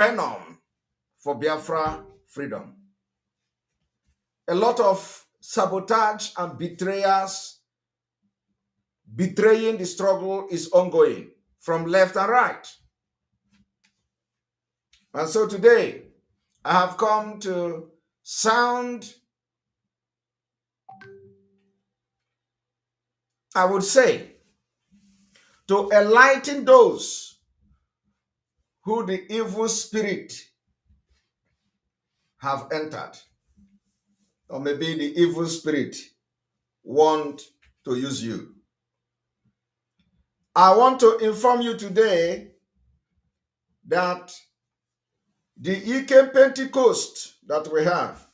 venom for Biafra freedom. A lot of sabotage and betrayers betraying the struggle is ongoing from left and right. And so today, I have come to sound, I would say, to enlighten those who the evil spirit have entered, or maybe the evil spirit want to use you. I want to inform you today that the Ike Pentecost that we have,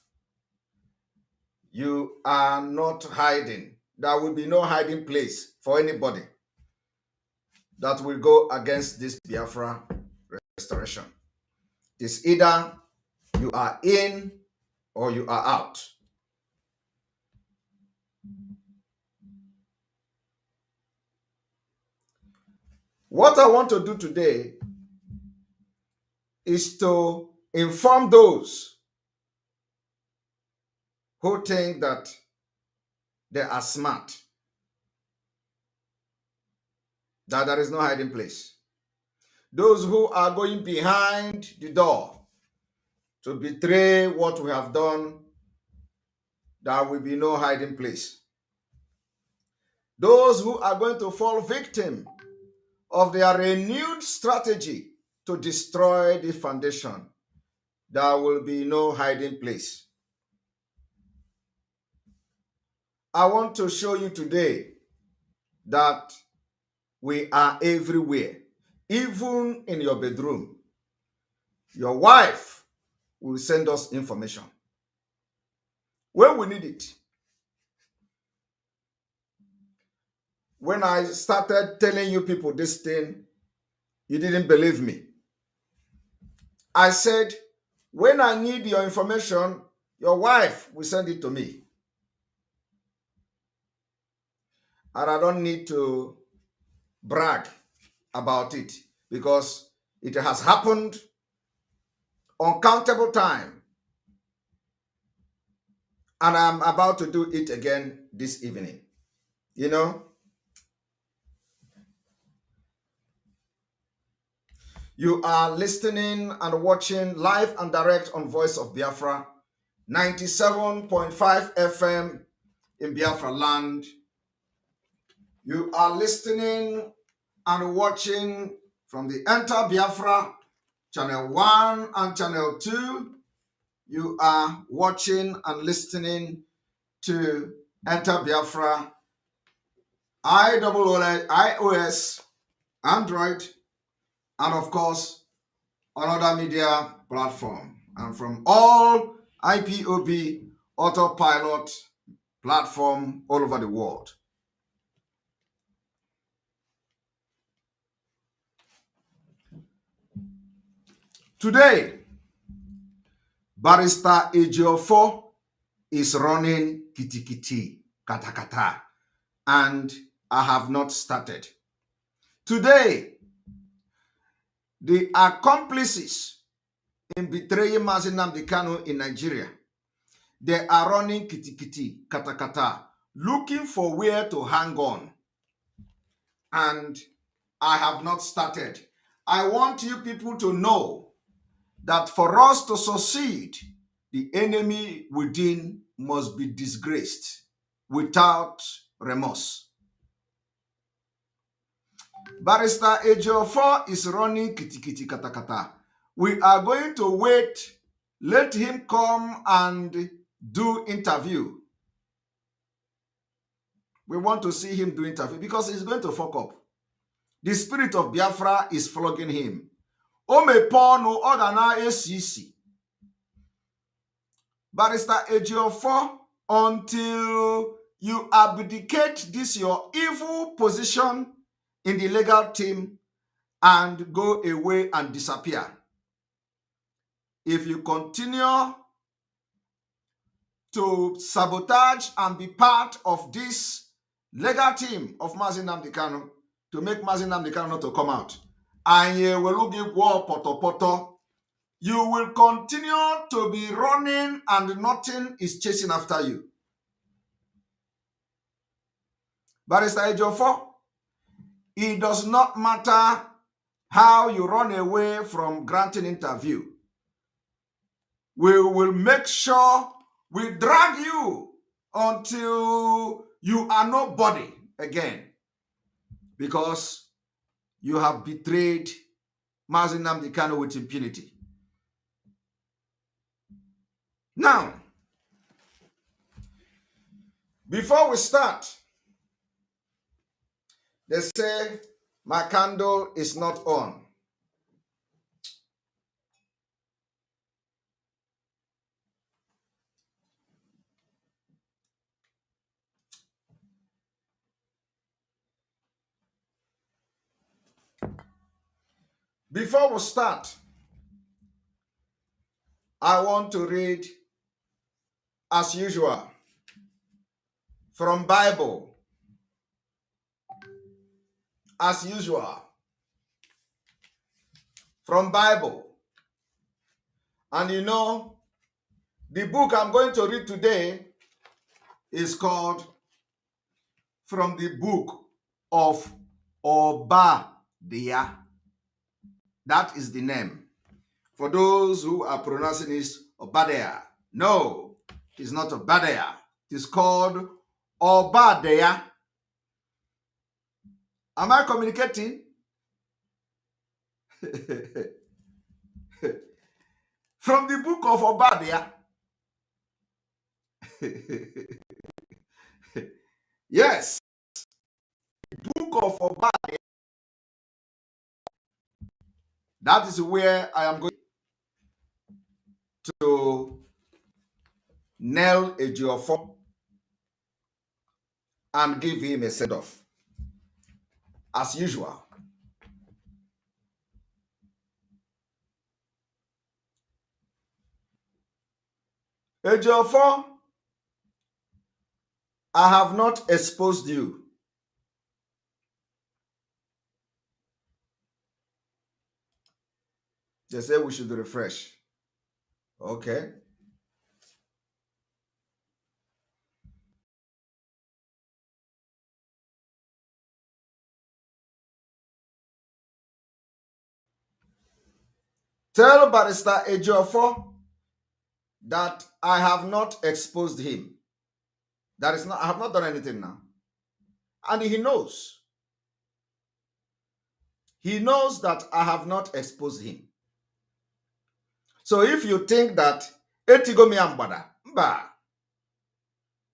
you are not hiding. There will be no hiding place for anybody that will go against this Biafra restoration. It's either you are in or you are out. What I want to do today is to inform those who think that they are smart, that there is no hiding place. Those who are going behind the door to betray what we have done, there will be no hiding place. Those who are going to fall victim of their renewed strategy to destroy the foundation, there will be no hiding place. I want to show you today that we are everywhere, even in your bedroom. Your wife will send us information when we need it. When I started telling you people this thing, you didn't believe me. I said, when I need your information, your wife will send it to me. And I don't need to brag about it because it has happened uncountable time. And I'm about to do it again this evening. You know, you are listening and watching live and direct on Voice of Biafra, 97.5 FM in Biafra land. You are listening and watching from the Enter Biafra, Channel 1 and Channel 2. You are watching and listening to Enter Biafra, iOS, Android, and of course, another media platform. And from all IPOB autopilot platform all over the world. Today, Barrister Ejiofor is running kitikiti, katakata, and I have not started. Today, the accomplices in betraying Mazi Nnamdi Kanu in Nigeria, they are running kitikiti, katakata, looking for where to hang on. And I have not started. I want you people to know that for us to succeed, the enemy within must be disgraced without remorse. Barrister Ejiofor is running kitikiti katakata. We are going to wait, let him come and do interview. We want to see him do interview because he's going to fuck up. The spirit of Biafra is flogging him. Omeponu ogana esisi. Barrister Ejiofor, until you abdicate this your evil position in the legal team and go away and disappear. If you continue to sabotage and be part of this legal team of Mazi Nnamdi Kanu to make Mazi Nnamdi Kanu not to come out, and you will give war poto poto you will continue to be running and nothing is chasing after you. Barrister Ejiofor, it does not matter how you run away from granting interview. We will make sure we drag you until you are nobody again, because you have betrayed Mazi Nnamdi Kanu with impunity. Now, before we start, they say my candle is not on. Before we start, I want to read, as usual, from Bible. As usual, from Bible. And you know, the book I'm going to read today is called From the Book of Obadiah. That is the name. For those who are pronouncing it Obadiah. No, it's not Obadiah. It is called Obadiah. Am I communicating? From the book of Obadiah. Yes, the book of Obadiah. That is where I am going to nail Ejiofor and give him a send-off, as usual. Ejiofor, I have not exposed you. They say we should refresh. Okay. Tell Barrister Ejiofor that I have not exposed him. That is not, I have not done anything now. And he knows. He knows that I have not exposed him. So if you think that etigo mi ambada, mba,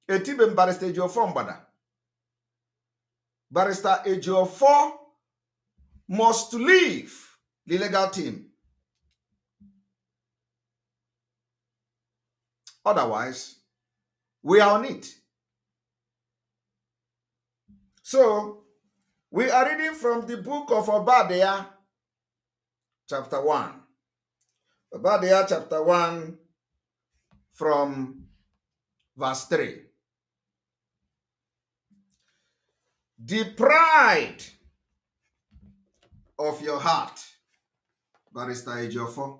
etibe Barrister Ejiofor mbada. Barrister Ejiofor must leave the legal team. Otherwise, we are on it. So, we are reading from the book of Obadiah, chapter 1. Obadiah, chapter 1, from verse 3. The pride of your heart, Barrister Ejiofor.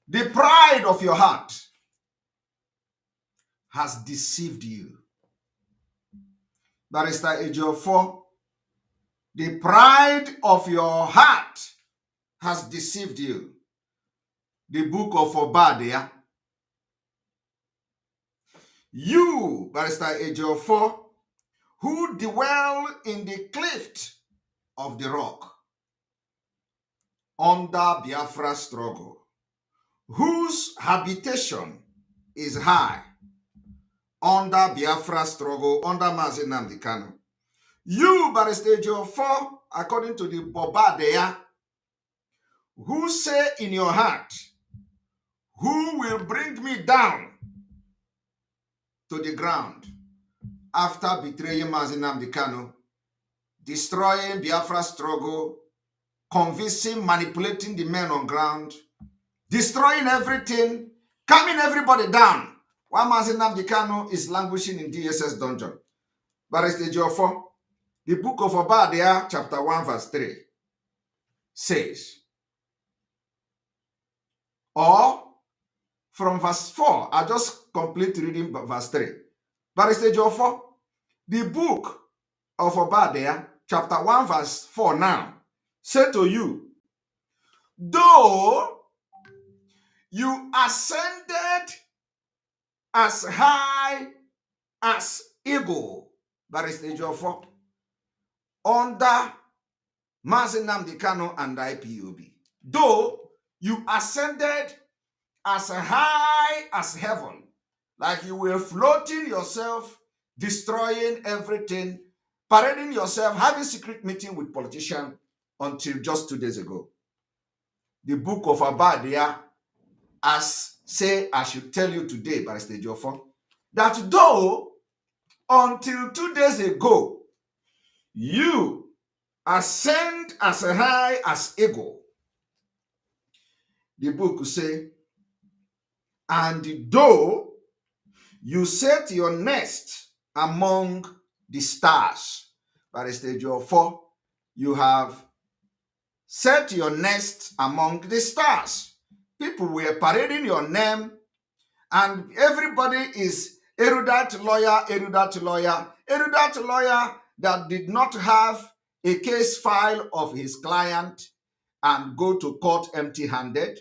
The pride of your heart has deceived you. Barrister Ejiofor, the pride of your heart has deceived you. The book of Obadiah. You, Barrister Ejiofor, who dwell in the cleft of the rock under Biafra struggle, whose habitation is high under Biafra struggle, under Mazi Nnamdi Kanu. You, Barrister Ejiofor, according to the Obadiah, who say in your heart, who will bring me down to the ground after betraying Mazi Nnamdi Kanu, destroying Biafra struggle, convincing, manipulating the men on ground, destroying everything, calming everybody down, while Mazi Nnamdi Kanu is languishing in DSS dungeon. Barrister Ejiofor, the book of Obadiah, chapter 1, verse 3, says, Or from verse 4, I'll just complete reading verse 3. Barrister Jofo, the book of Obadiah, chapter 1, verse 4 now, say to you, though you ascended as high as eagle, Barrister Jofo, under Mazi Nnamdi Kanu and IPOB, though you ascended as high as heaven, like you were floating yourself, destroying everything, parading yourself, having secret meeting with politicians until just 2 days ago. The book of Obadiah, as say I should tell you today, Barrister Jofo, that though until 2 days ago, you ascend as high as eagle, the book will say, and though you set your nest among the stars, Barrister Jofo, you have set your nest among the stars. People were parading your name, and everybody is erudite lawyer, erudite lawyer, erudite lawyer that did not have a case file of his client and go to court empty-handed.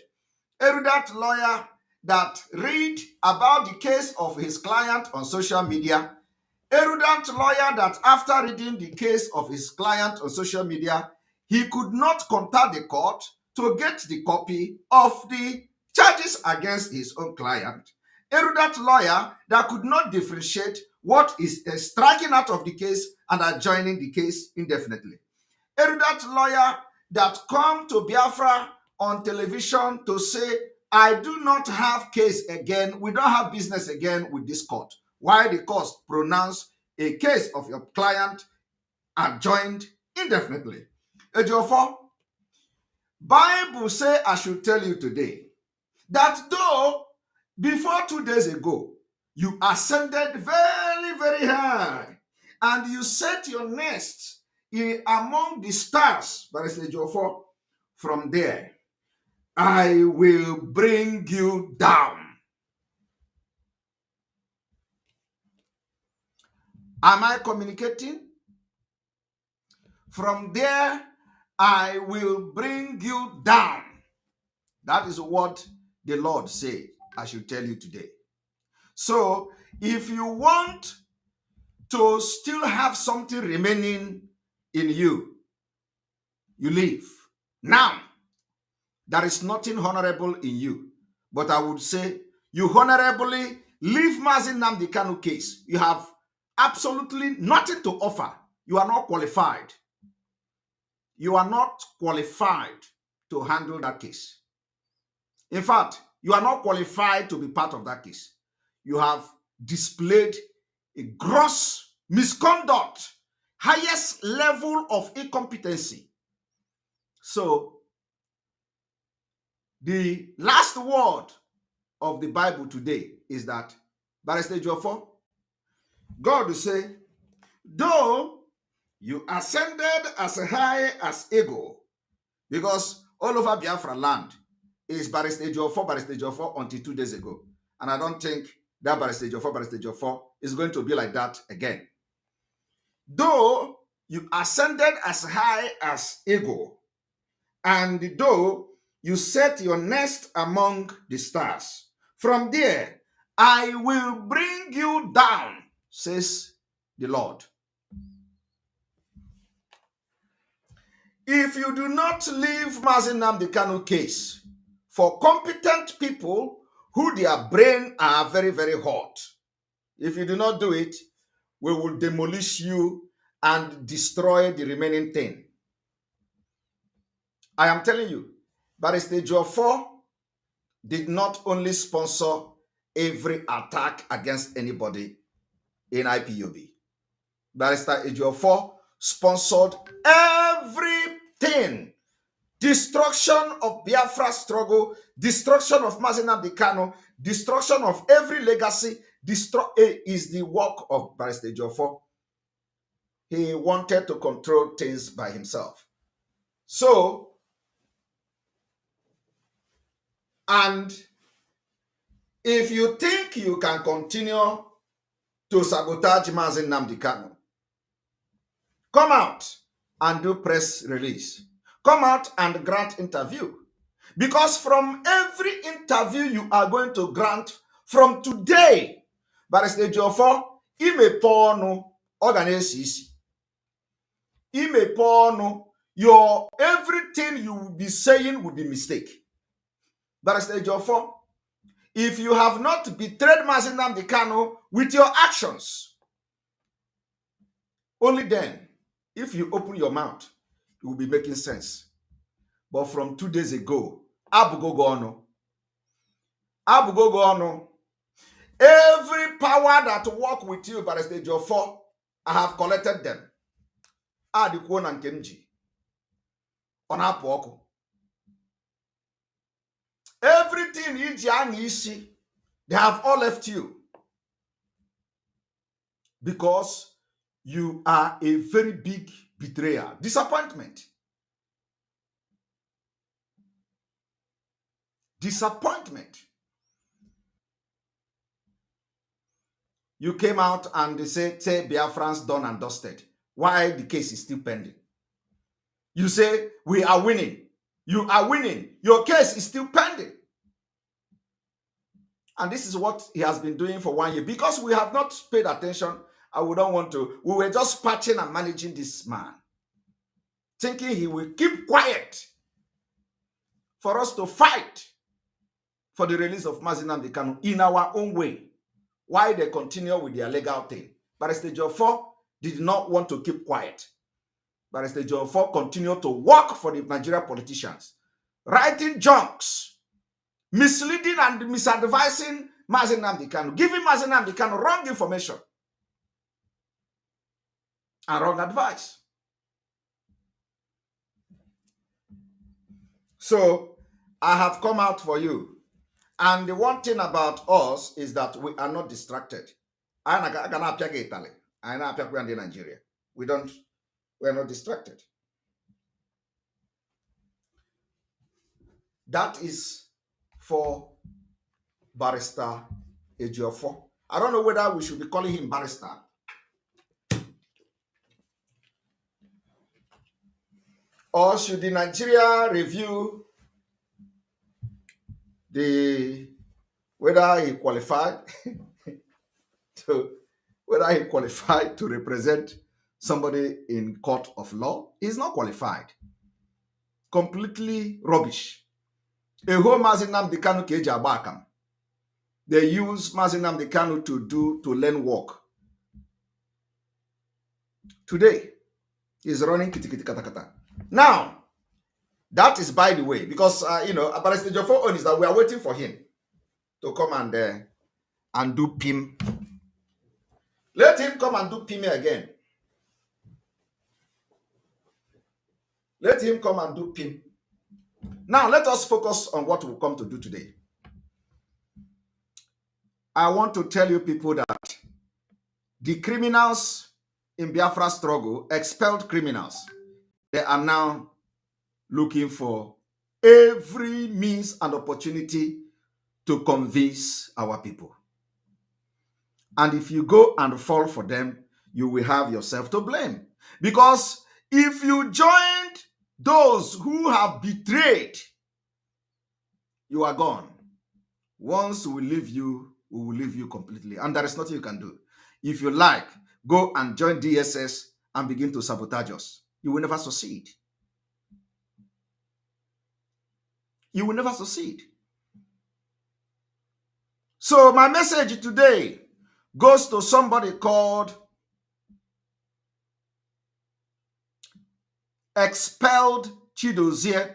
Erudite lawyer that read about the case of his client on social media. Erudite lawyer that after reading the case of his client on social media, he could not contact the court to get the copy of the charges against his own client. Erudite lawyer that could not differentiate what is striking out of the case and adjoining the case indefinitely. Erudite lawyer that come to Biafra on television to say, I do not have case again, we don't have business again with this court. Why the court pronounce a case of your client adjoined indefinitely. Ejiofor, Bible say I should tell you today that though before 2 days ago you ascended very, very high and you set your nest among the stars, Barrister Ejiofor, from there I will bring you down. Am I communicating? From there, I will bring you down. That is what the Lord said I should tell you today. So, if you want to still have something remaining in you, you leave. Now, there is nothing honorable in you. But I would say, you honorably leave Mazi Nnamdi Kanu case. You have absolutely nothing to offer. You are not qualified. You are not qualified to handle that case. In fact, you are not qualified to be part of that case. You have displayed a gross misconduct, highest level of incompetency. So, the last word of the Bible today is that, Barrister Jofo, God will say, though you ascended as high as eagle, because all over Biafra land is Barrister Jofo until 2 days ago. And I don't think that Barrister Jofo is going to be like that again. Though you ascended as high as eagle, and though you set your nest among the stars, from there I will bring you down, says the Lord. If you do not leave Mazi Nnamdi Kanu case for competent people who their brain are very, very hot, if you do not do it, we will demolish you and destroy the remaining thing. I am telling you, Barrister Jofo did not only sponsor every attack against anybody in IPOB. Barrister Ejiofor sponsored everything. Destruction of Biafra struggle, destruction of Mazi Nnamdi Kanu, destruction of every legacy, is the work of Barrister Ejiofor. He wanted to control things by himself. So, And if you think you can continue to sabotage Mazi Nnamdi Kanu, come out and do press release. Come out and grant interview. Because from every interview you are going to grant from today, Barrister Ejiofor, imepe ọnụ, ọ ga na-esi isi. Imepe ọnụ, your everything you will be saying will be mistake. Barrister Ejiofor, if you have not betrayed Mazi Nnamdi Kanu with your actions, only then, if you open your mouth, it will be making sense. But from 2 days ago, abụgogo ọnụ. Abụgogo ọnụ. Every power that work with you, Barrister Ejiofor, I have collected them. Adịkwuo na nke m ji. Ọ na-apụ ọkụ. Everything iji anya isi, they have all left you. Because you are a very big betrayer. Disappointment. Disappointment. You came out and they say Biafrans done and dusted. Why the case is still pending? You say we are winning. You are winning. Your case is still pending. And this is what he has been doing for 1 year. Because we have not paid attention, and we don't want to. We were just patching and managing this man, thinking he will keep quiet for us to fight for the release of Mazi Nnamdi Kanu in our own way, while they continue with their legal thing. Barrister Ejiofor did not want to keep quiet. Barrister Ejiofor continued to work for the Nigerian politicians, writing junks, misleading and misadvising Mazi Nnamdi Kanu, giving Mazi Nnamdi Kanu wrong information and wrong advice. So I have come out for you. And the one thing about us is that we are not distracted. I cannot Italy. I know Nigeria. We are not distracted. That is for Barrister Ejiofor. I don't know whether we should be calling him Barrister. Or should the Nigeria review whether he qualified to represent somebody in court of law? He's not qualified. Completely rubbish. A whole Mazi Nnamdi Kanu ka eji agba akam. They use Mazi Nnamdi Kanu to learn work. Today, he's running kitikiti katakata. Now, that is by the way, because Barrister Ejiofor is that we are waiting for him to come and do PIM. Let him come and do PIM again. Let him come and do PIM. Now, let us focus on what we'll come to do today. I want to tell you people that the criminals in Biafra struggle, expelled criminals, they are now looking for every means and opportunity to convince our people. And if you go and fall for them, you will have yourself to blame. Because if you joined those who have betrayed, you are gone. Once we leave you, we will leave you completely. And there is nothing you can do. If you like, go and join DSS and begin to sabotage us. You will never succeed. You will never succeed. So my message today goes to somebody called expelled Chidozie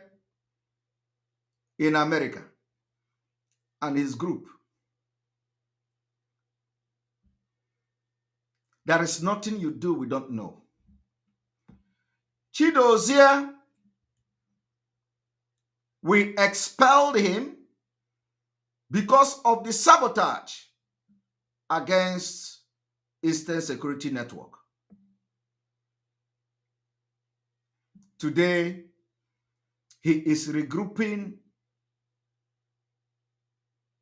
in America and his group. There is nothing you do we don't know. Chidozie, we expelled him because of the sabotage against Eastern Security Network. Today, he is regrouping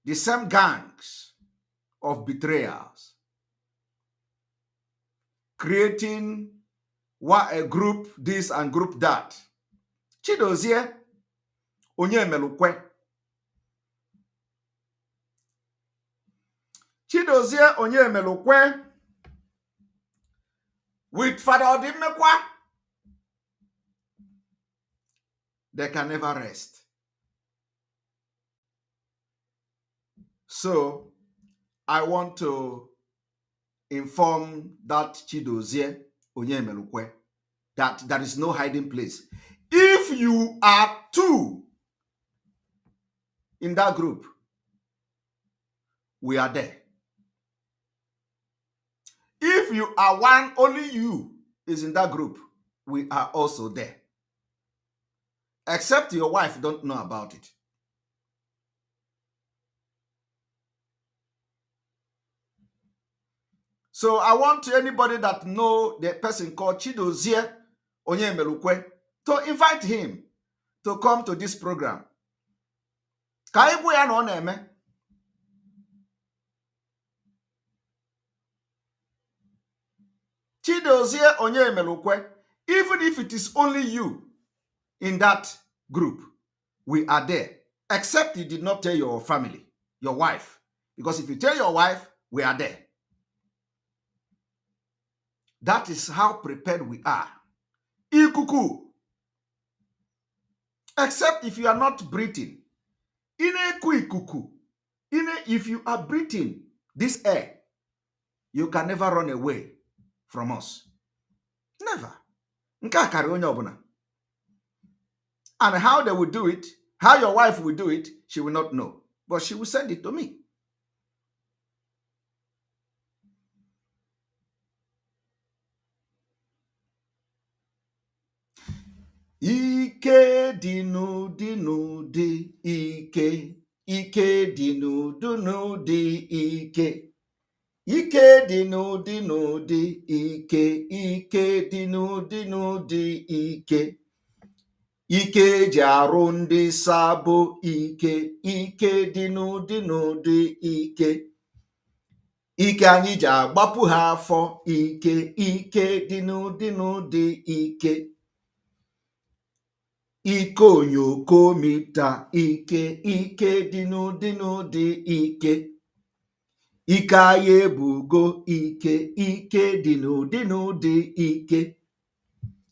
the same gangs of betrayals, creating a group this and group that. Chidozie Onyemelukwe. Chidozie Onyemelukwe with Father Odimekwa, they can never rest. So I want to inform that Chidozie Onyemelukwe that there is no hiding place. If you are two in that group, we are there. If you are one, only you is in that group, we are also there. Except your wife don't know about it. So I want anybody that know the person called Chidozie Onyemelukwe to invite him to come to this program. Ka ibu ya na ọ na-eme. Chidozie Onyemelukwe, even if it is only you in that group, we are there. Except you did not tell your family, your wife. Because if you tell your wife, we are there. That is how prepared we are. Ikuku. Except if you are not breathing. Ikuku. If you are breathing this air, you can never run away from us. Never. And how they will do it, how your wife will do it, she will not know. But she will send it to me. Ike dị n'ụdị n'ụdị ike. Ike dị n'ụdị n'ụdị ike. Ike dị n'ụdị n'ụdị ike. Ike dị n'ụdị n'ụdị ike. Ike eji arụ ndị sabo ike. Ike dị n'ụdị n'ụdị ike. Ike anyị ji agbapụ ha afọ ike. Ike dị n'ụdị n'ụdị ike. Ike onyoko mita ike. Ike dị n'ụdị n'ụdị ike. Ike anyị ebugo ike. Ike dị n'ụdị n'ụdị ike.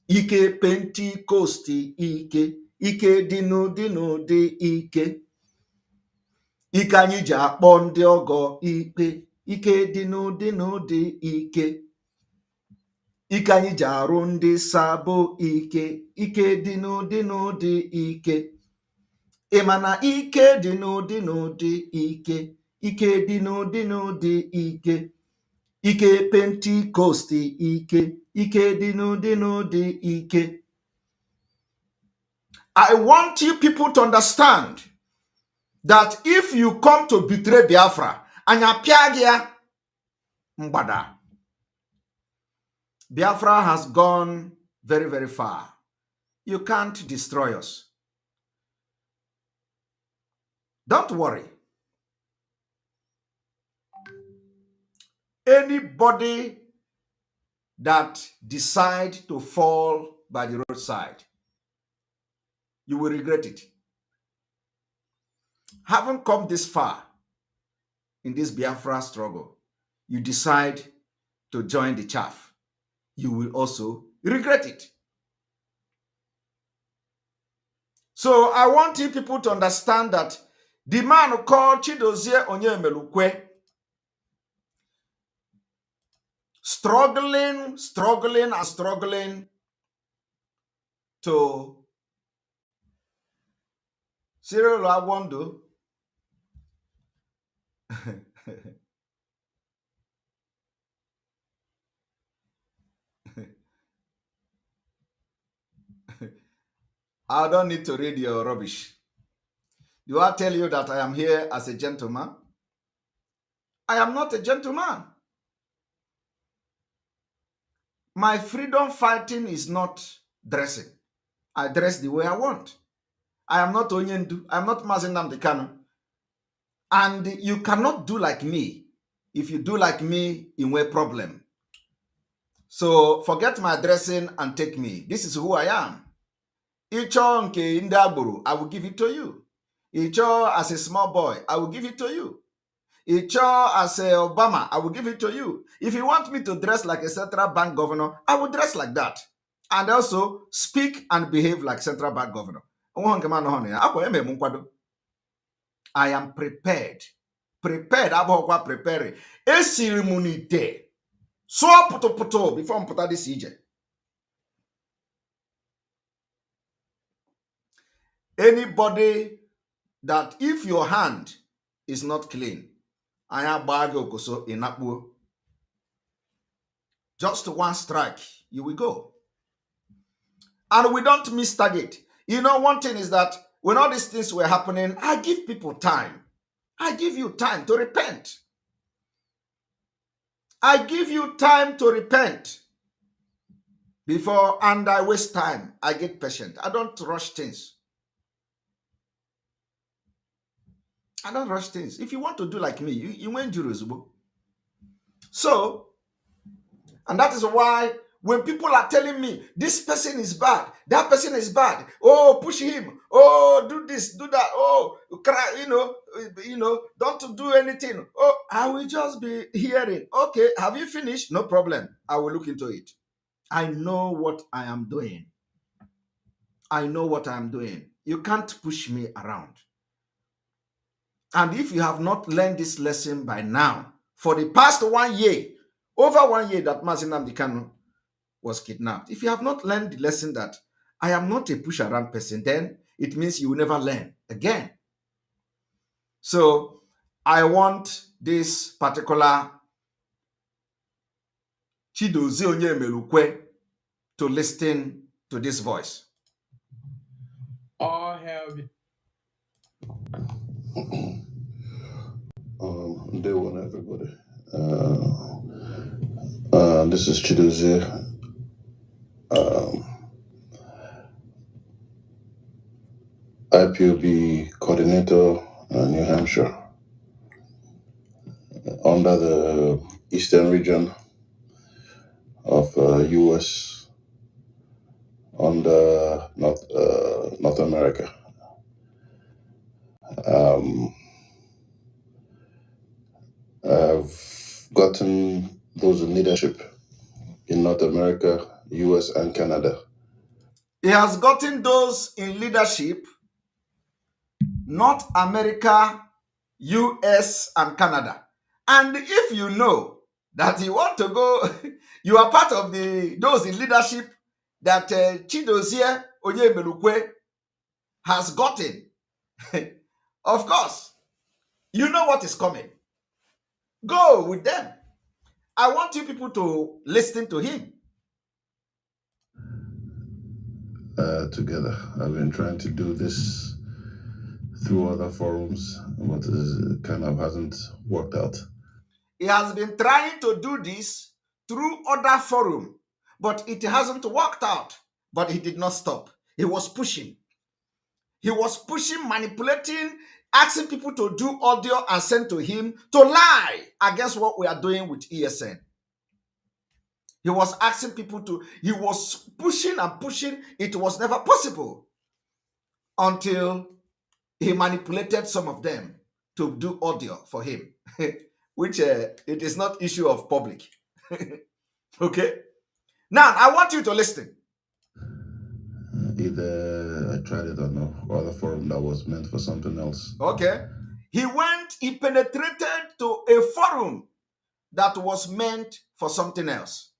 Ike Pentecosti ike. Ike dị n'ụdị n'ụdị ike. Ike anyị ji akpọ ndị ọgọ ikpe. Ike dị n'ụdị n'ụdị ike. Ike anyị ji arụ ndị sabo ike. Ike dị n'ụdị n'ụdị ike. Ị ma na ike dị n'ụdị n'ụdị ike. Ike dị n'ụdị n'ụdị ike. Ike Pentecosti ike. Ike dị n'ụdị n'ụdị ike. I want you people to understand that if you come to betray Biafra, anya pịa gị ya mgbada. Biafra has gone very, very far. You can't destroy us. Don't worry. Anybody that decide to fall by the roadside, you will regret it. Having come this far in this Biafra struggle, you decide to join the chaff, you will also regret it. So I want you people to understand that the man called Chidozie Onyemelukwe, struggling to Cyril Awondo I don't need to read your rubbish. Do I tell you that I am here as a gentleman? I am not a gentleman. My freedom fighting is not dressing. I dress the way I want. I am not Onyendu. I am not Mazi Nnamdi Kanu. And you cannot do like me. If you do like me, you will problem. So forget my dressing and take me. This is who I am. Icho nke ndị agboro, I will give it to you. Icho as a small boy, I will give it to you. Icho as a Obama, I will give it to you. If you want me to dress like a central bank governor, I will dress like that. And also speak and behave like central bank governor. I am prepared. Prepared, abụghịkwa prepare. Esiri m n'ite. Sụọ pụtụpụtụ before m pụta this ije. Anybody that if your hand is not clean, anya gbaa gị okoso ịnakpuo. Just one strike, you will go. And we don't miss target. You know, one thing is that when all these things were happening, I give people time. I give you time to repent. I give you time to repent before, and I waste time. I get patient. I don't rush things. I don't rush things. If you want to do like me, you went Jerusalem. So, and that is why when people are telling me this person is bad, that person is bad, oh, push him, oh, do this, do that, oh, cry, don't do anything. Oh, I will just be hearing. Okay, have you finished? No problem. I will look into it. I know what I am doing. I know what I am doing. You can't push me around. And if you have not learned this lesson by now, for the past 1 year, over 1 year that Mazi Nnamdi Kanu was kidnapped, if you have not learned the lesson that I am not a push around person, then it means you will never learn again. So I want this particular Chidozie Onyemelukwe to listen to this voice. All have day one, everybody. This is Chidozie. IPOB coordinator, New Hampshire, under the Eastern region of U.S. under North America. I've gotten those in leadership in North America, US, and Canada. He has gotten those in leadership, North America, US, and Canada. And if you know that you want to go, you are part of those in leadership that Chidozie Onyemelukwe has gotten. Of course, you know what is coming. Go with them. I want you people to listen to him. Together. I've been trying to do this through other forums, but it kind of hasn't worked out. He has been trying to do this through other forum, but it hasn't worked out. But he did not stop. He was pushing. He was pushing, manipulating, asking people to do audio and send to him to lie against what we are doing with ESN. He was asking people to, he was pushing and pushing. It was never possible until he manipulated some of them to do audio for him, which it is not issue of public. Okay? Now, I want you to listen. Either I tried it or no, or the forum that was meant for something else. Okay? He penetrated to a forum that was meant for something else.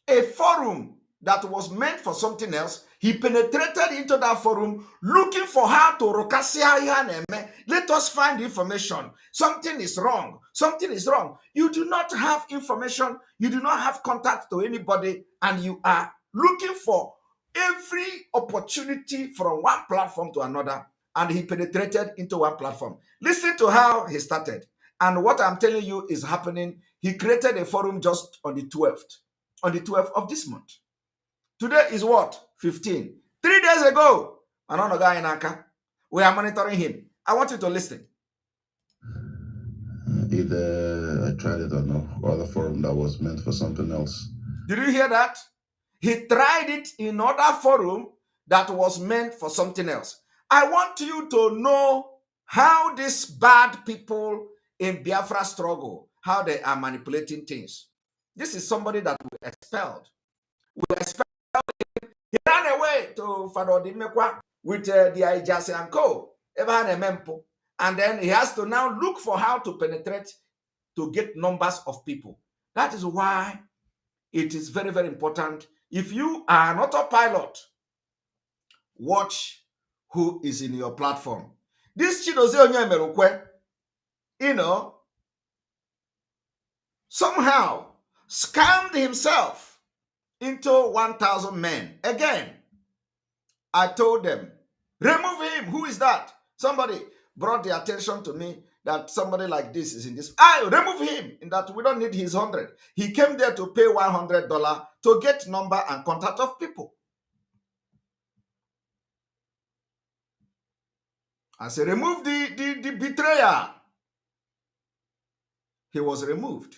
A forum that was meant for something else, he penetrated into that forum looking for how to rokasia. Let us find information. Something is wrong. Something is wrong. You do not have information. You do not have contact to anybody, and you are looking for every opportunity from one platform to another, and he penetrated into one platform. Listen to how he started. And what I'm telling you is happening. He created a forum just on the 12th. On the 12th of this month. Today is what? 15. 3 days ago, another guy in Aka, we are monitoring him. I want you to listen. Either I tried it on no other forum that was meant for something else. Did you hear that? He tried it in other forum that was meant for something else. I want you to know how these bad people in Biafra struggle, how they are manipulating things. This is somebody that we expelled. We expelled. He ran away to Fado Dimekwa with the Ijase and Co. And then he has to now look for how to penetrate to get numbers of people. That is why it is very, very important. If you are an autopilot, watch who is in your platform. This Chidozie Onyemerukwe, somehow scammed himself into 1,000 men. Again, I told them, remove him. Who is that? Somebody brought the attention to me that somebody like this is in this. I remove him in that we don't need his 100. He came there to pay $100 to get number and contact of people. I said, remove the betrayer. He was removed.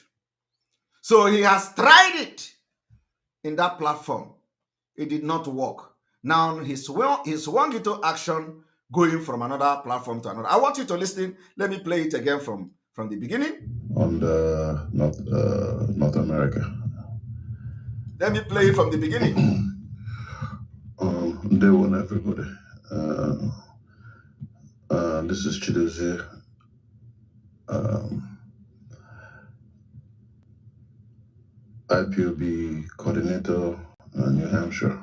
So he has tried it in that platform. It did not work. Now he swung into action going from another platform to another. I want you to listen. Let me play it again from the beginning. On the North America. Let me play it from the beginning. They want everybody. This is Chidozie. IPOB coordinator, New Hampshire,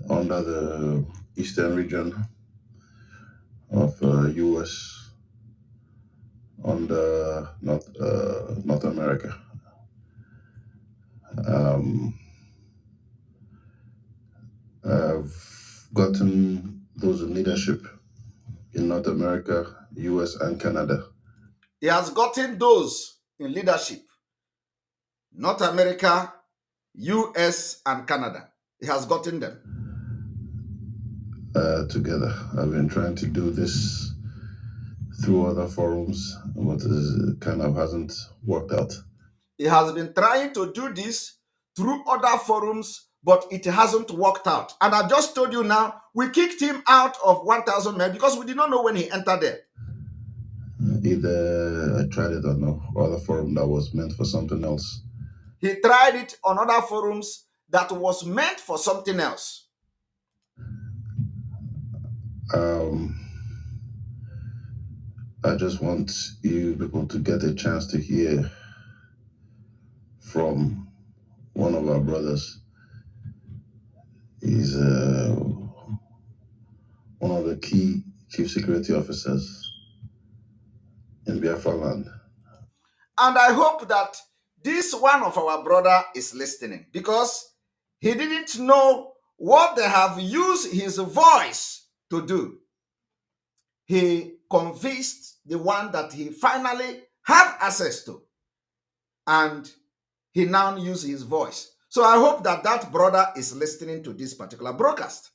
under the Eastern region of U.S. on the North America. I've gotten those in leadership in North America, U.S. and Canada. He has gotten those in leadership, North America, U.S. and Canada. He has gotten them. Together. I've been trying to do this through other forums, but it kind of hasn't worked out. He has been trying to do this through other forums, but it hasn't worked out. And I just told you now, we kicked him out of 1,000 men because we did not know when he entered there. Either I tried it on no other forum that was meant for something else. He tried it on other forums that was meant for something else. I just want you people to get a chance to hear from one of our brothers. He's one of the key chief security officers in Biafra land. And I hope that this one of our brother is listening, because he didn't know what they have used his voice to do. He convinced the one that he finally have access to, and he now uses his voice. So I hope that that brother is listening to this particular broadcast.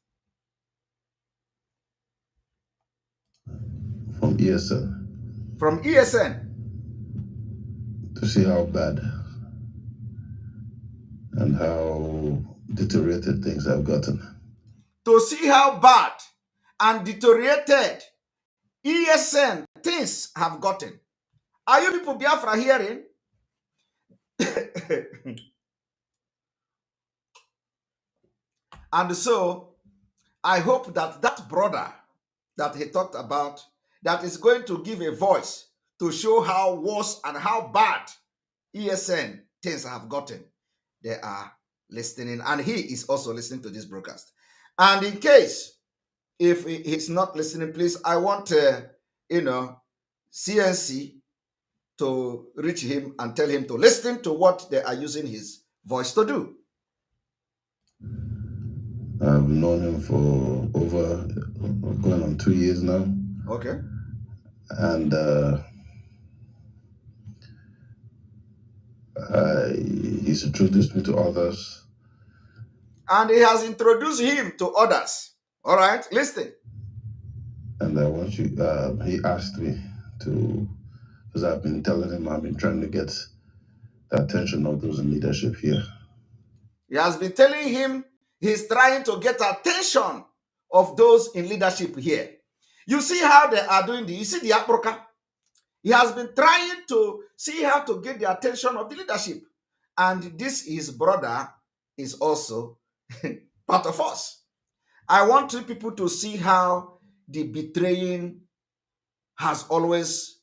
From ESN. From ESN. To see how bad and how deteriorated things have gotten. To see how bad and deteriorated ESN things have gotten. Are you people Biafra hearing? And so I hope that that brother that he talked about, that is going to give a voice to show how worse and how bad ESN things have gotten, they are listening, and he is also listening to this broadcast. And in case if he's not listening, please, I want CNC to reach him and tell him to listen to what they are using his voice to do. I've known him for over going on 2 years now. Okay. And he's introduced me to others. And he has introduced him to others. All right, listen. And I want you, he asked me to, because I've been telling him I've been trying to get the attention of those in leadership here. He has been telling him he's trying to get attention of those in leadership here. You see how they are doing this. You see the Aproka. He has been trying to see how to get the attention of the leadership. And this, his brother, is also part of us. I want you people to see how the betraying has always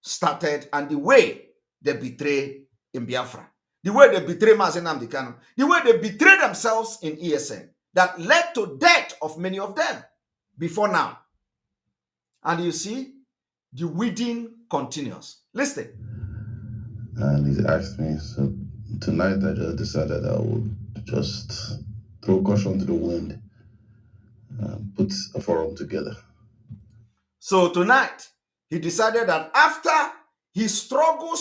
started and the way they betray in Biafra, the way they betray Mazen Amdekano, the way they betray themselves in ESN that led to death of many of them before now. And you see, the weeding continues. Listen. And he asked me, so tonight I just decided I would just throw caution to the wind and put a forum together. So tonight, he decided that after he struggle,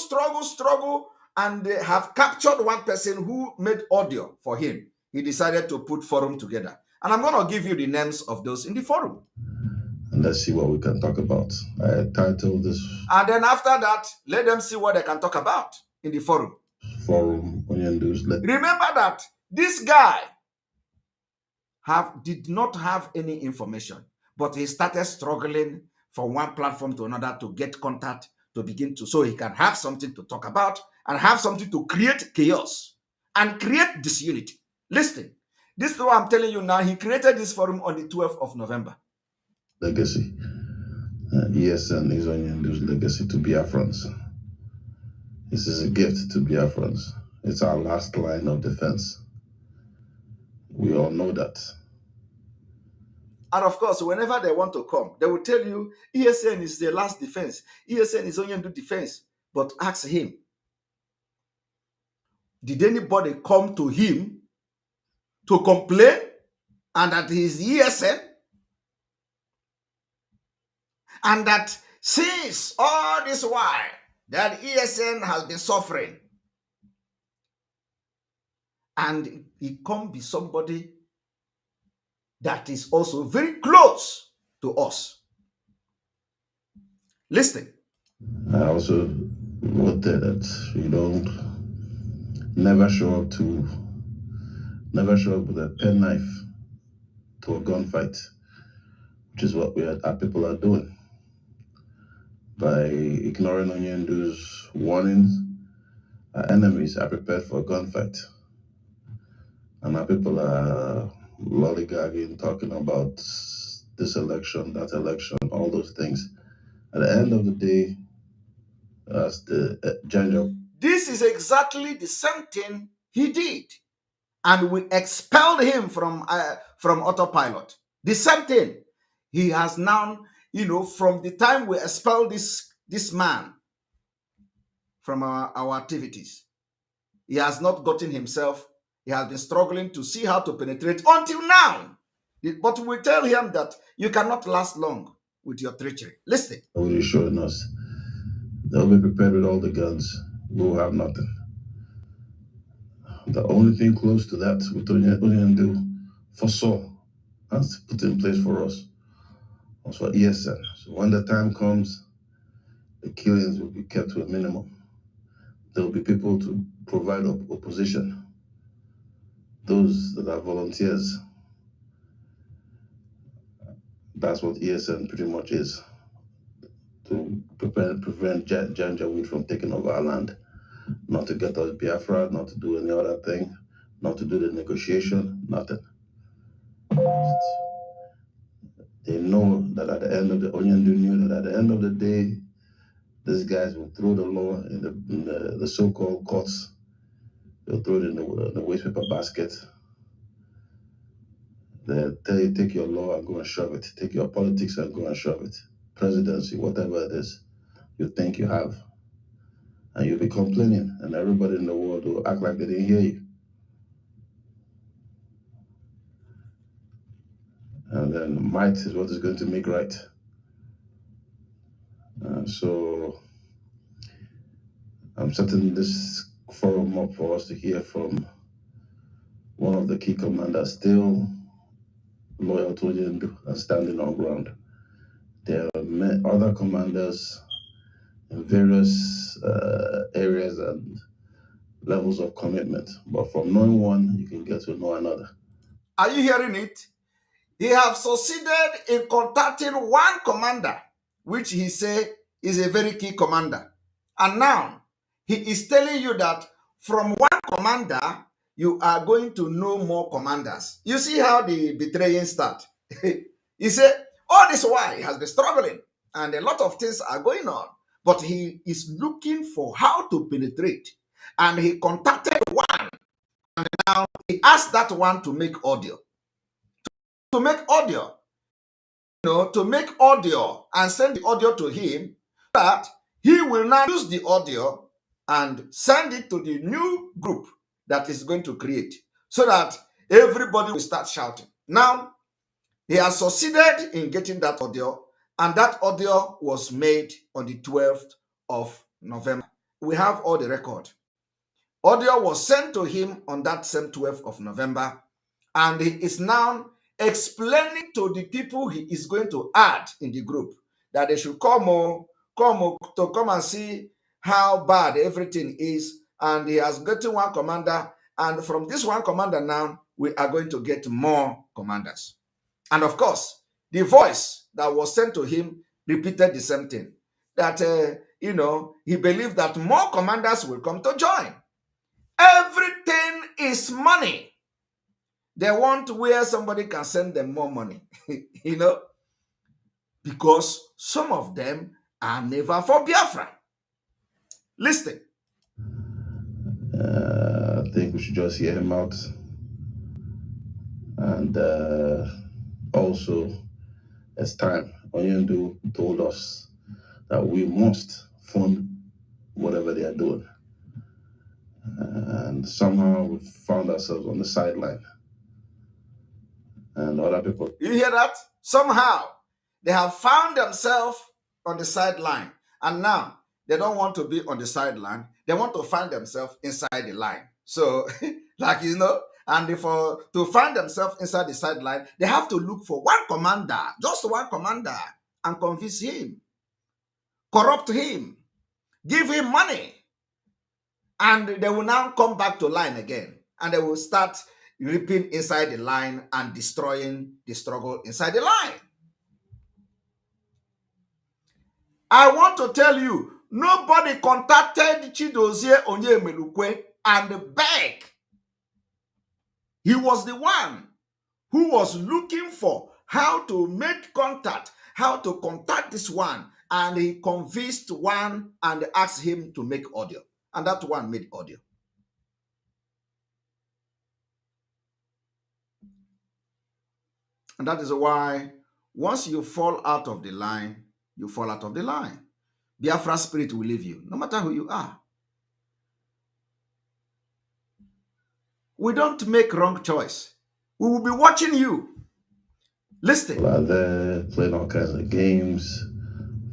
and they have captured one person who made audio for him, he decided to put forum together. And I'm going to give you the names of those in the forum. And let's see what we can talk about. I titled this. And then after that, let them see what they can talk about in the forum. Forum Onyendu's. Remember that this guy did not have any information, but he started struggling from one platform to another to get contact to begin to, so he can have something to talk about and have something to create chaos and create disunity. Listen, this is what I'm telling you now. He created this forum on the 12th of November. Legacy. ESN is Onyendu's legacy to Biafrans. This is a gift to Biafrans. It's our last line of defense. We all know that. And of course, whenever they want to come, they will tell you ESN is the last defense. ESN is Onyendu defense. But ask him, did anybody come to him to complain and that he is ESN? And that since all this while that ESN has been suffering, and he can't be somebody that is also very close to us. Listen. I also wrote there that you don't never show up with a penknife to a gunfight, which is what our people are doing. By ignoring Onyendu's warnings, our enemies are prepared for a gunfight. And our people are lollygagging, talking about this election, that election, all those things. At the end of the day, as the general. This is exactly the same thing he did. And we expelled him from autopilot. The same thing. He has now, from the time we expelled this man from our activities, he has not gotten himself. He has been struggling to see how to penetrate until now. But we tell him that you cannot last long with your treachery. Listen. Already showing us they'll be prepared with all the guns. We'll have nothing. The only thing close to that with Onyendu foresaw has put in place for us was for ESN. So when the time comes, the killings will be kept to a minimum. There will be people to provide opposition. Those that are volunteers. That's what ESN pretty much is. To prevent Janjaweed from taking over our land. Not to get us Biafra, not to do any other thing, not to do the negotiation, nothing. They know that at the end of the Onyendu knew that at the end of the day, these guys will throw the law in the so-called courts. They'll throw it in the waste paper basket. They'll tell you, take your law and go and shove it. Take your politics and go and shove it. Presidency, whatever it is, you think you have. And you'll be complaining, and everybody in the world will act like they didn't hear you. And then might is what is going to make right. So I'm setting this forum up for us to hear from one of the key commanders, still loyal to Onyendu and standing on ground. There are other commanders in various areas and levels of commitment. But from knowing one, you can get to know another. Are you hearing it? He have succeeded in contacting one commander, which he say is a very key commander. And now he is telling you that from one commander, you are going to know more commanders. You see how the betraying start. He said, all this while he has been struggling and a lot of things are going on, but he is looking for how to penetrate. And he contacted one. Now he asked that one to make audio. To make audio, to make audio and send the audio to him, that he will now use the audio and send it to the new group that is going to create so that everybody will start shouting. Now, he has succeeded in getting that audio, and that audio was made on the 12th of November. We have all the record. Audio was sent to him on that same 12th of November, and he is now explaining to the people he is going to add in the group that they should come and see how bad everything is. And he has gotten one commander, and from this one commander now, we are going to get more commanders. And of course, the voice that was sent to him repeated the same thing, that, he believed that more commanders will come to join. Everything is money. They want where somebody can send them more money, because some of them are never for Biafra. Listen. I think we should just hear him out. And also, it's time. Onyendu told us that we must fund whatever they are doing. And somehow we found ourselves on the sideline. And other people. You hear that? Somehow they have found themselves on the sideline. And now they don't want to be on the sideline. They want to find themselves inside the line. So, and to find themselves inside the sideline, they have to look for one commander, just one commander, and convince him, corrupt him, give him money. And they will now come back to line again. And they will start ripping inside the line and destroying the struggle inside the line. I want to tell you, nobody contacted Chidozie Onyemelukwe and begged. He was the one who was looking for how to make contact, how to contact this one. And he convinced one and asked him to make audio. And that one made audio. And that is why once you fall out of the line, you fall out of the line. Biafra spirit will leave you, no matter who you are. We don't make wrong choice. We will be watching you. Listen. People are there playing all kinds of games,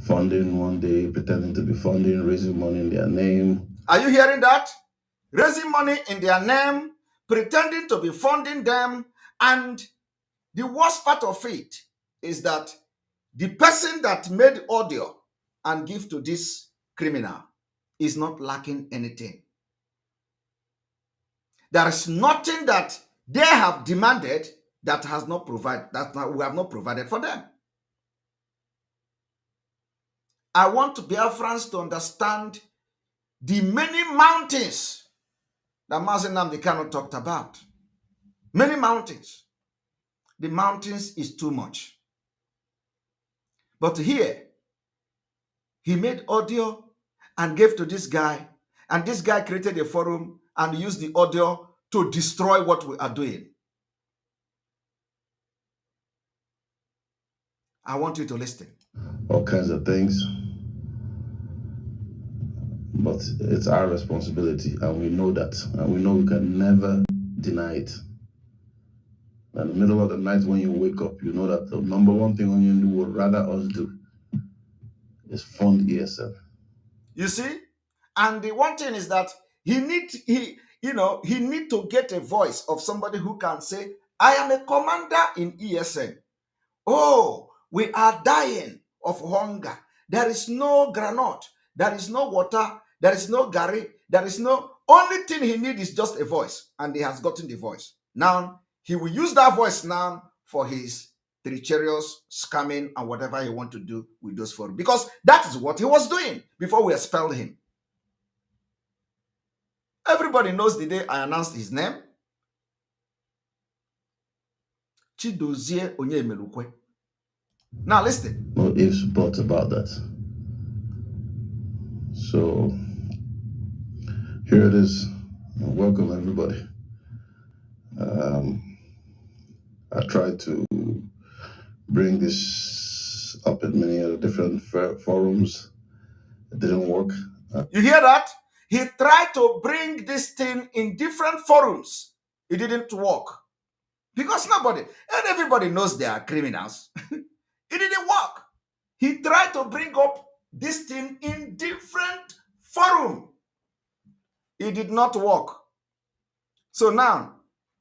funding one day, pretending to be funding, raising money in their name. Are you hearing that? Raising money in their name, pretending to be funding them. And the worst part of it is that the person that made audio and give to this criminal is not lacking anything. There is nothing that they have demanded that has not provided, that we have not provided for them. I want Biafrans to understand the many mountains that Mazen Nnamdi Kanu talked about. Many mountains. The mountains is too much. But here, he made audio and gave to this guy, and this guy created a forum and used the audio to destroy what we are doing. I want you to listen. All kinds of things. But it's our responsibility, and we know that. And we know we can never deny it. In the middle of the night when you wake up, you know that the number one thing Onyendu would rather us do is fund ESL. You see? And the one thing is that he need to get a voice of somebody who can say, I am a commander in ESN. Oh, we are dying. of hunger. There is no granite. There is no water. There is no gari. There is no, only thing he needs is just a voice. And he has gotten the voice. Now, he will use that voice now for his treacherous scamming and whatever he want to do with those forums. Because that is what he was doing before we expelled him. Everybody knows the day I announced his name. Chidozie Onyemelukwe. Now listen. No ifs, buts about that. So here it is. Welcome, everybody. I tried to bring this up in many other different forums. It didn't work. You hear that? He tried to bring this thing in different forums. It didn't work. Because nobody, and everybody knows they are criminals. It didn't work. He tried to bring up this thing in different forum. It did not work. So now,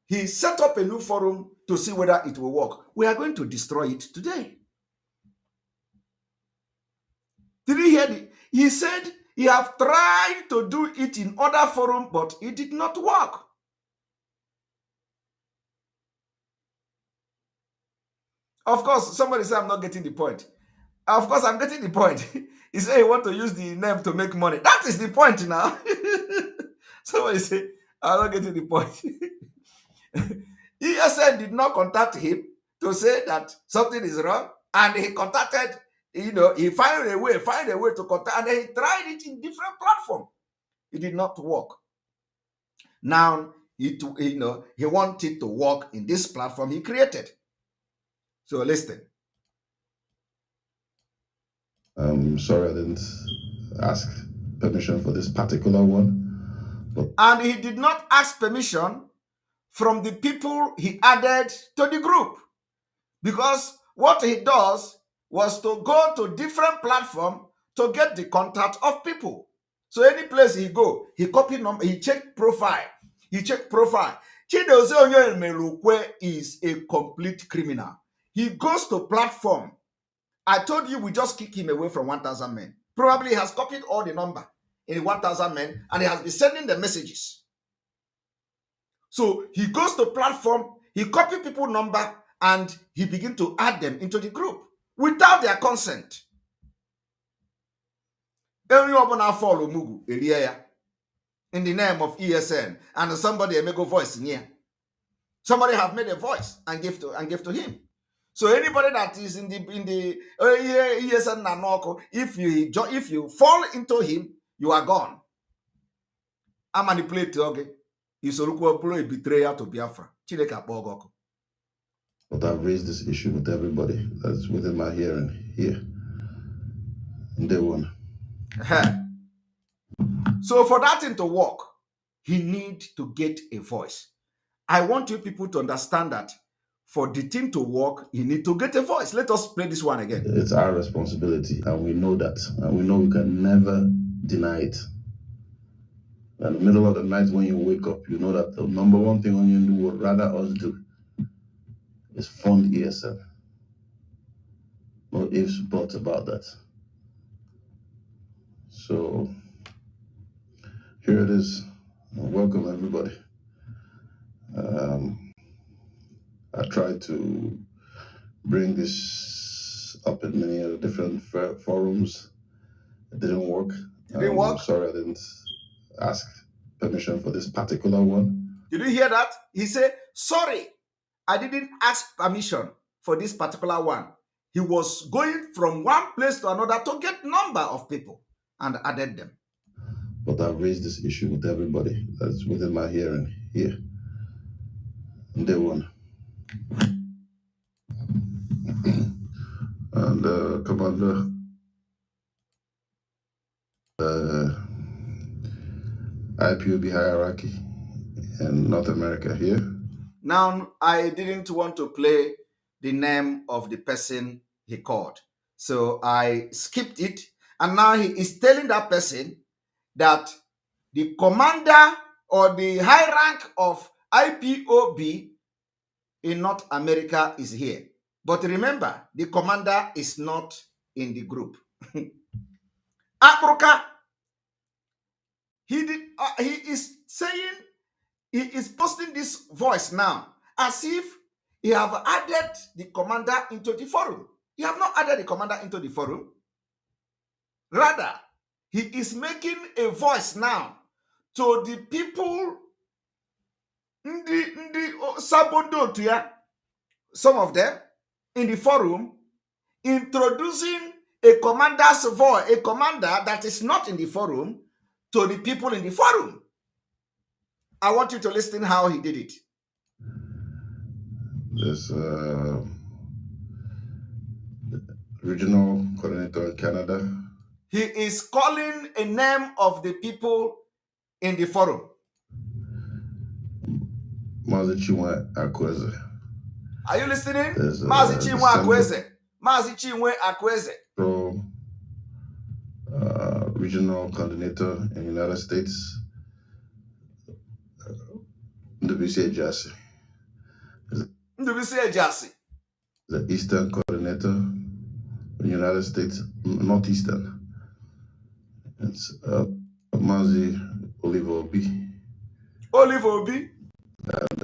he set up a new forum to see whether it will work. We are going to destroy it today. Did you hear it? He said he have tried to do it in other forum, but it did not work. Of course, somebody said I'm not getting the point. Of course, I'm getting the point. He said he want to use the name to make money. That is the point now. Somebody say I'm not getting the point. ESN did not contact him to say that something is wrong, and he contacted, he found a way to contact, and he tried it in different platforms. It did not work. Now, he wanted to work in this platform he created. So listen. I'm sorry I didn't ask permission for this particular one. And he did not ask permission from the people he added to the group, because what he does was to go to different platform to get the contact of people. So any place he go, he copy number, he check profile. Chidozie Onyemelukwe is a complete criminal. He goes to platform. I told you we just kick him away from 1,000 men. Probably he has copied all the number in 1,000 men, and he has been sending the messages. So he goes to platform, he copy people number, and he begin to add them into the group without their consent. In the name of ESN, and somebody may go voice in here. Somebody have made a voice and give to him. So anybody that is in the ESN Nanoko, if you fall into him, you are gone. I manipulate okay. You so look a betrayer to Biafra. But I've raised this issue with everybody that's within my hearing here. And they won. So for that thing to work, he need to get a voice. I want you people to understand that for the thing to work, you need to get a voice. Let us play this one again. It's our responsibility, and we know that. And we know we can never deny it. In the middle of the night when you wake up, you know that the number one thing Onion would rather us do is fund ESN. No ifs, buts about that. So here it is. Welcome, everybody. I tried to bring this up in many other different forums. It didn't work. I'm sorry I didn't ask permission for this particular one. Did you hear that? He said, sorry, I didn't ask permission for this particular one. He was going from one place to another to get number of people and added them. But I've raised this issue with everybody that's within my hearing here. And they won. And Commander, IPOB hierarchy in North America here. Now, I didn't want to play the name of the person he called. So I skipped it. And now he is telling that person that the commander or the high rank of IPOB in North America is here. But remember, the commander is not in the group. Abruka, he is saying, he is posting this voice now as if he have added the commander into the forum. He have not added the commander into the forum. Rather, he is making a voice now to the people, Sabondo to ya, some of them in the forum, introducing a commander's voice, a commander that is not in the forum, to the people in the forum. I want you to listen how he did it. There's regional coordinator in Canada. He is calling a name of the people in the forum. Mazi Chinwe Akweze. Are you listening? There's Mazi Chinwe Akweze. Mazi Chinwe Akweze. Regional coordinator in the United States, Ndubisi Ejasi. Ndubisi Ejasi. The Eastern coordinator in the United States, Northeastern. It's Mazi Oliver Obi. Oliver Obi. And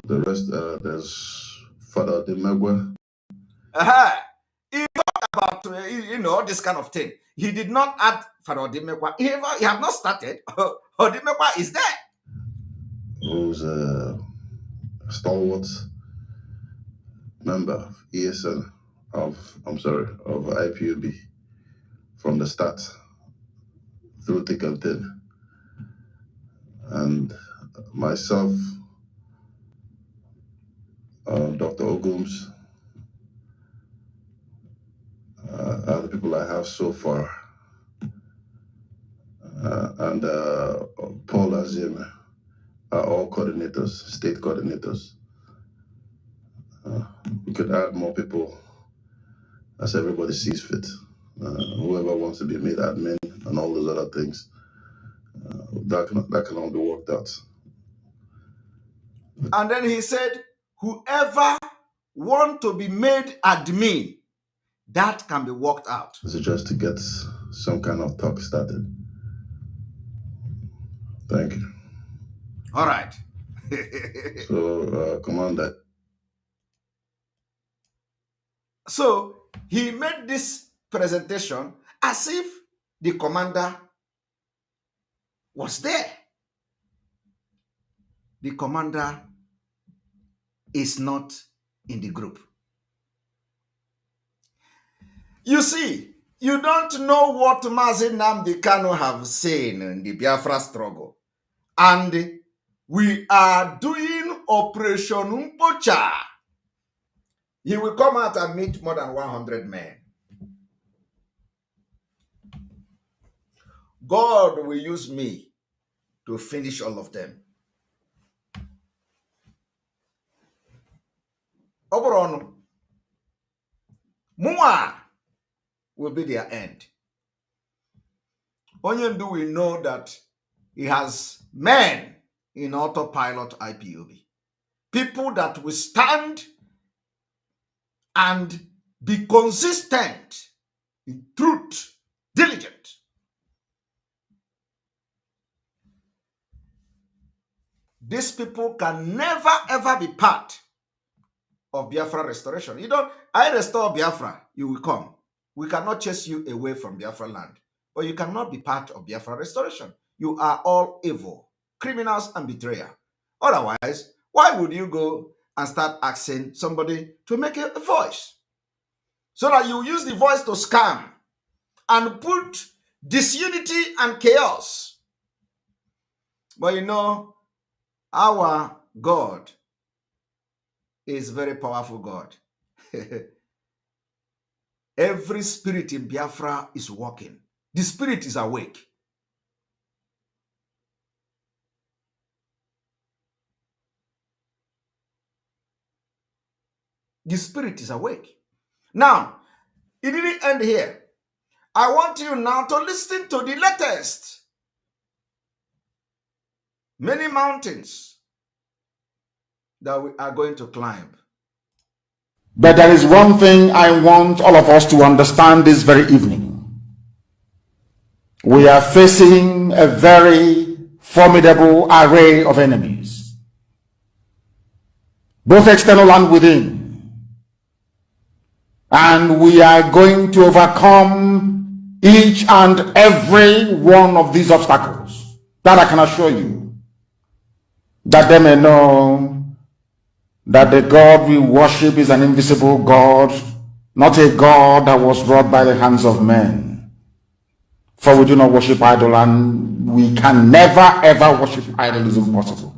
the rest, there's Father Demegwe. He talked about this kind of thing. He did not add Father Odimekwa. He have not started. Odimekwa is there. Who's a stalwart member of ESN of IPUB from the start through thick and thin. And myself, Dr. Ogums, are the people I have so far. And Paul Azim are all coordinators, state coordinators. We could add more people as everybody sees fit. Whoever wants to be made admin and all those other things, that can all be worked out. And then he said, whoever want to be made admin, that can be worked out. This is just to get some kind of talk started. Thank you. All right. So, Commander. So he made this presentation as if the commander was there. The commander is not in the group. You see, you don't know what Mazi Nnamdi Kanu have seen in the Biafra struggle. And we are doing Operation Mpocha. He will come out and meet more than 100 men. God will use me to finish all of them. Oberon, Mua will be their end. Onyendu will know that he has men in autopilot IPOB. People that will stand and be consistent in truth, diligent. These people can never ever be part of Biafra restoration. I restore Biafra, you will come. We cannot chase you away from Biafra land, but you cannot be part of Biafra restoration. You are all evil, criminals and betrayers. Otherwise, why would you go and start asking somebody to make a voice? So that you use the voice to scam and put disunity and chaos. But our God is very powerful God. Every spirit in Biafra is working. The spirit is awake. The spirit is awake. Now, it didn't end here. I want you now to listen to the latest. Many mountains that we are going to climb. But there is one thing I want all of us to understand this very evening. We are facing a very formidable array of enemies, both external and within. And we are going to overcome each and every one of these obstacles. That I can assure you. That they may know that the God we worship is an invisible God, not a God that was wrought by the hands of men. For we do not worship idol, and we can never ever worship idol. Is impossible.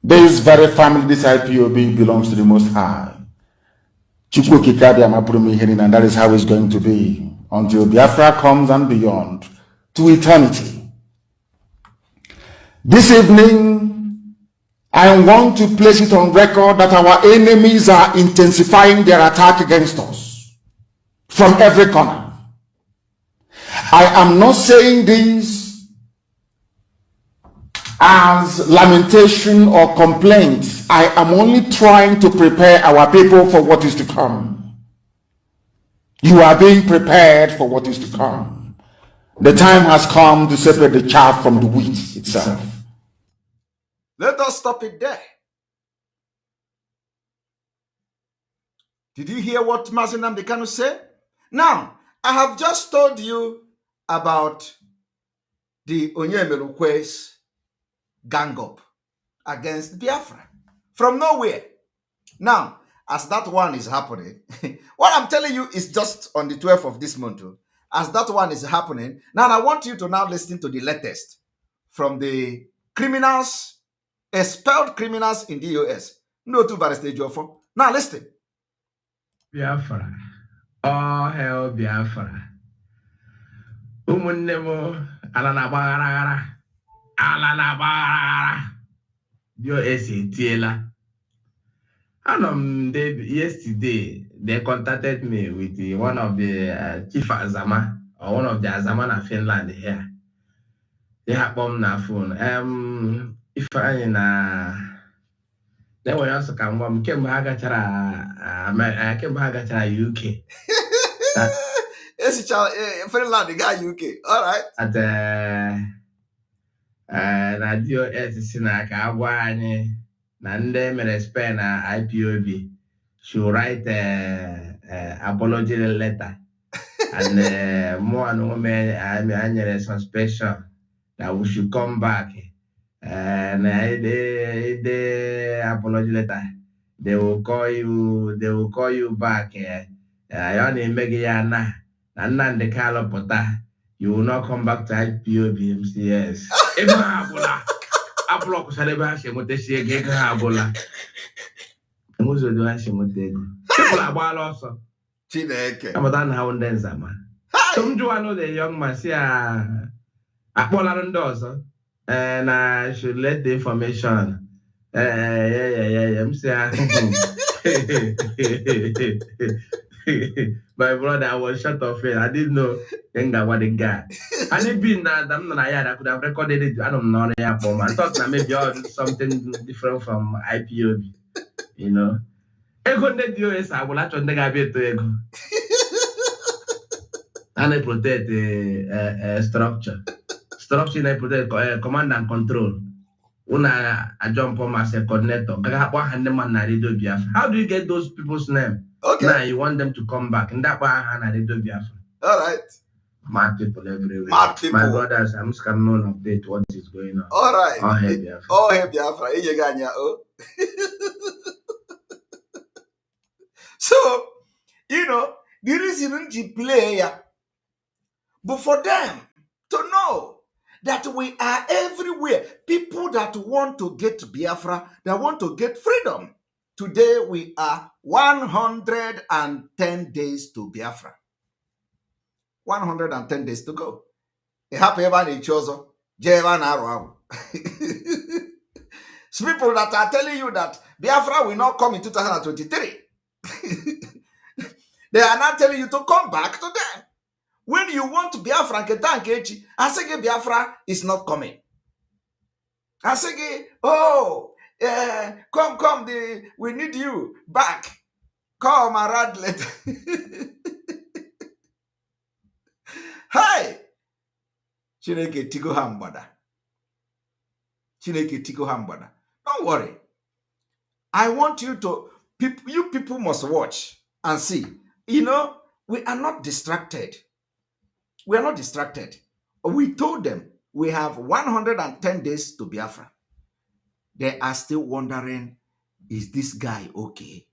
This very family, this IPOB, belongs to the Most High. And that is how it's going to be until Biafra comes and beyond, to eternity. This evening, I want to place it on record that our enemies are intensifying their attack against us from every corner. I am not saying this as lamentation or complaint. I am only trying to prepare our people for what is to come. You are being prepared for what is to come. The time has come to separate the chaff from the wheat itself. Let us stop it there. Did you hear what Mazi Nnamdi Kanu said? Now, I have just told you about the Onyemerukwe's gang up against Biafra from nowhere. Now, as that one is happening, what I'm telling you is just on the 12th of this month. As that one is happening, now I want you to now listen to the latest from the criminals, expelled criminals in the US. No two barrister Jofo. Now listen. Biafra. All hell Biafra. Ụmụnne m ala na-agbaghara US etiela. Yesterday they contacted me with one of the chief Azama or one of the Azama na Finland here. They have bomb na phone. If I na they were also come from kemgbe ha gachara UK. Finland guy UK. All right. At na DOS si na ka agwa anyị na ndị mere Spain na IPOB should write apology letter and more and women anyere suspension that we should come back and the apology letter they will call you back ya na-eme gị ya na Nnamdi Kanu pụta you will not come back to IPOB MCS. Ego ha abụla apụlọ kwụsara ebe ha si enwetachi ego ha abụla enwezodo ha si enweta ego people agbaala ọsọ Chineke amụta na ha ndị nzama so m jụwa the young man si akpọlara ndị ọzọ na should let the information m si my brother, I was shut off it. I didn't know what the guy. And it been that I'm not I could have recorded it. I don't know. I thought that maybe something different from IPOB. You know. Ego the US I will actually get to ego. And I protect the structure. Structure I protect command and control. Una I jump on as a coordinator. How do you get those people's name? Okay. Now you want them to come back, and that's why I had to Biafra. All right. Mad people everywhere. Mad people. My brothers, I'm just coming on update what is going on. All right. All hail Biafra. All hail Biafra. So, you know, the reason you play, but for them to know that we are everywhere, people that want to get Biafra, that want to get freedom. Today we are 110 days to Biafra. 110 days to go. Happy everybody chosen. So people that are telling you that Biafra will not come in 2023. They are not telling you to come back to them. When you want Biafra, I say Biafra is not coming. I say, oh, come, we need you back. Call my rat letter. Hey! Chineke tigo hambada. Chineke tigo hambada. Don't worry. I want you to, you people must watch and see. You know, we are not distracted. We are not distracted. We told them we have 110 days to Biafra. They are still wondering, is this guy okay?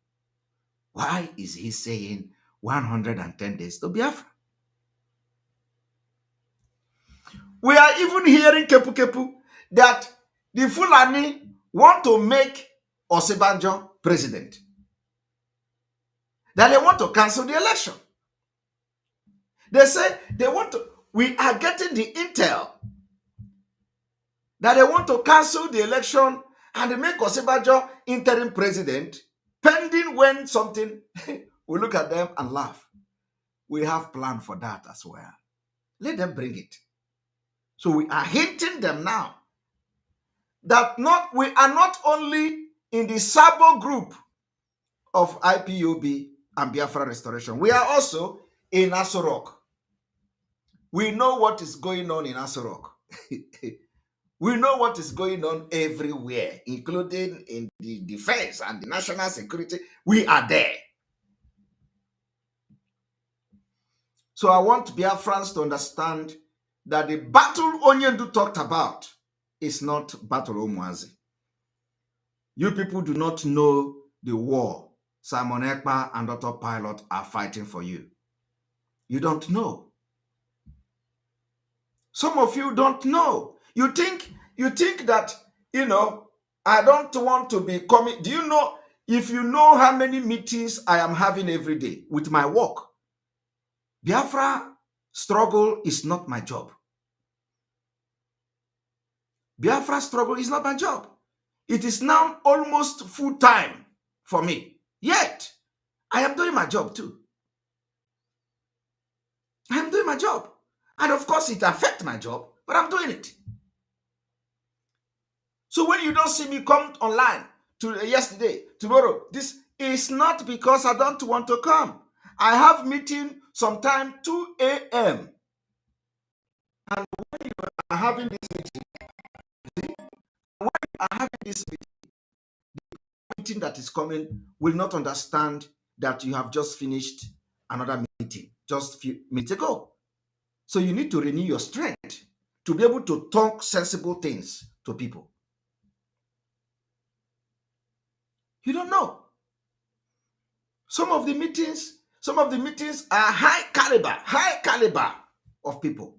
Why is he saying 110 days to Biafra? We are even hearing Kepu Kepu that the Fulani want to make Osibanjo president. That they want to cancel the election. They say they want to, we are getting the intel that they want to cancel the election and make Osibanjo interim president, pending when something, we look at them and laugh. We have plan for that as well. Let them bring it. So we are hinting them now that we are not only in the Sabo group of IPOB and Biafra Restoration, we are also in Aso Rock. We know what is going on in Aso Rock. We know what is going on everywhere, including in the defense and the national security. We are there. So I want Biafrans to understand that the battle Onyendu talked about is not Battle Omwazi. You people do not know the war Simon Ekpa and Dr. Pilot are fighting for you. You don't know. Some of you don't know. You think that, I don't want to be coming. Do you know, if you know how many meetings I am having every day with my work, Biafra struggle is not my job. Biafra struggle is not my job. It is now almost full time for me. Yet, I am doing my job too. I am doing my job. And of course, it affects my job, but I'm doing it. So when you don't see me come online yesterday, tomorrow, this is not because I don't want to come. I have meeting sometime 2 a.m. And when you are having this meeting, the meeting that is coming will not understand that you have just finished another meeting just a few minutes ago. So you need to renew your strength to be able to talk sensible things to people. You don't know. Some of the meetings are high caliber of people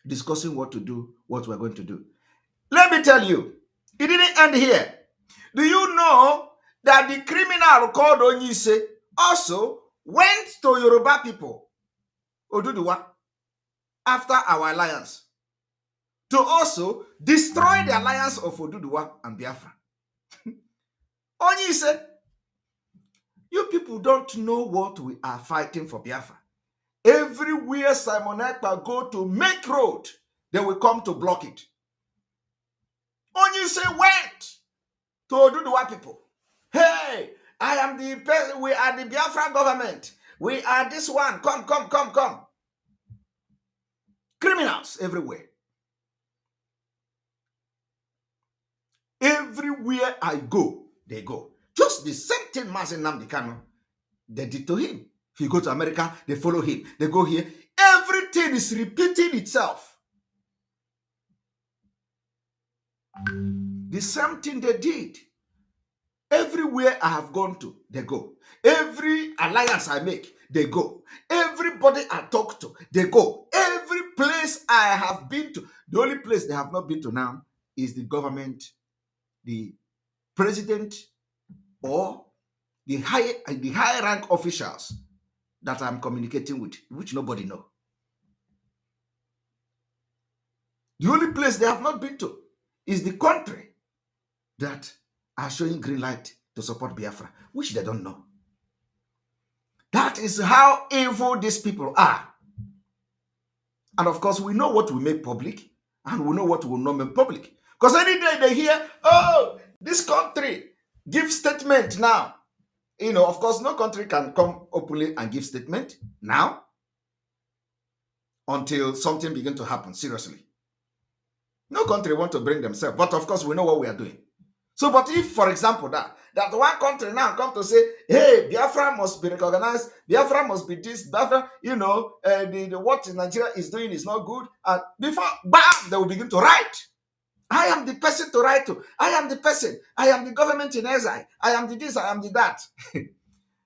discussing what to do, what we're going to do. Let me tell you, it didn't end here. Do you know that the criminal called Onyise also went to Yoruba people, Oduduwa, after our alliance, to also destroy the alliance of Oduduwa and Biafra? Onyise, you people don't know what we are fighting for Biafra. Everywhere Simon Ekpa go to make road, they will come to block it. Onyise went to Oduduwa people. Hey, we are the Biafra government. We are this one. Come. Criminals everywhere. Everywhere I go, they go. Just the same thing Mazi Nnamdi Kanu, they did to him. If you go to America, they follow him. They go here. Everything is repeating itself. The same thing they did. Everywhere I have gone to, they go. Every alliance I make, they go. Everybody I talk to, they go. Every place I have been to, the only place they have not been to now is the government, the president, or the high rank officials that I'm communicating with, which nobody knows. The only place they have not been to is the country that are showing green light to support Biafra, which they don't know. That is how evil these people are. And of course, we know what we make public, and we know what we will not make public. Because any day they hear, oh, this country, give statement now. Of course, no country can come openly and give statement now until something begin to happen seriously. No country want to bring themselves, but of course we know what we are doing. So, but if, for example, that one country now come to say, hey, Biafra must be recognized, Biafra must be this, Biafra, what Nigeria is doing is not good, and before, bam, they will begin to write. I am the person to write to. I am the person. I am the government in exile. I am the this, I am the that.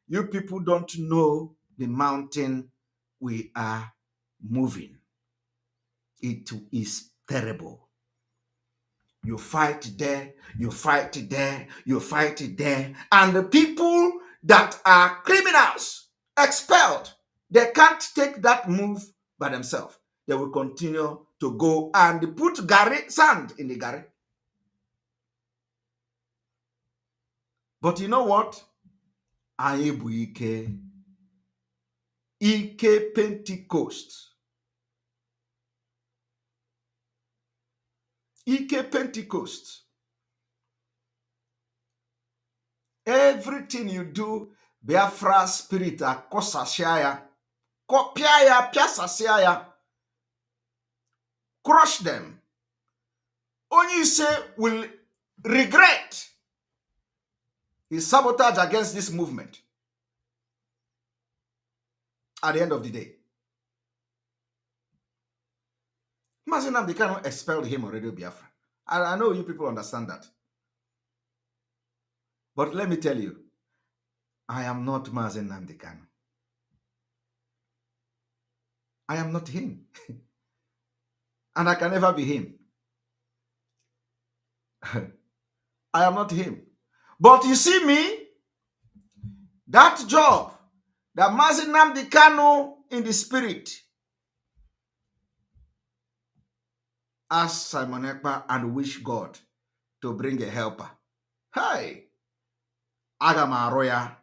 You people don't know the mountain we are moving. It is terrible. You fight there, you fight there, you fight there. And the people that are criminals, expelled, they can't take that move by themselves. They will continue to go and put sand in the gari. But you know what? Ike Pentecost. Ike Pentecost. Everything you do, Biafra spirit akosasiaya, kopiaya, piasasiaya, crush them. Only say will regret his sabotage against this movement at the end of the day. Mazi Nnamdi Kanu expelled him on Radio Biafra. I know you people understand that. But let me tell you, I am not Mazi Nnamdi Kanu. I am not him. And I can never be him. I am not him. But you see me, that job, that Mazi Nnamdi Kanu in the spirit, ask Simon Ekpa and wish God to bring a helper. Hey, agamaroya. Ya.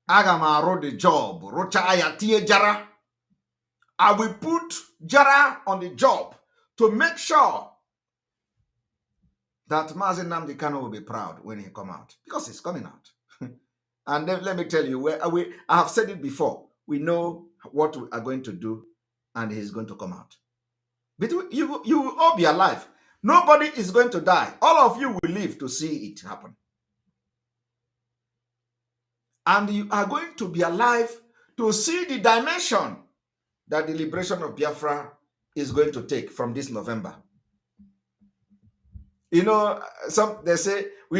Agamaro the job. Rocha ayatie Jara. I will put Jara on the job to make sure that Mazi Nnamdi Kanu will be proud when he come out. Because he's coming out. And then let me tell you, I have said it before. We know what we are going to do, and he's going to come out. But you will all be alive. Nobody is going to die. All of you will live to see it happen. And you are going to be alive to see the dimension that the liberation of Biafra is going to take from this November. We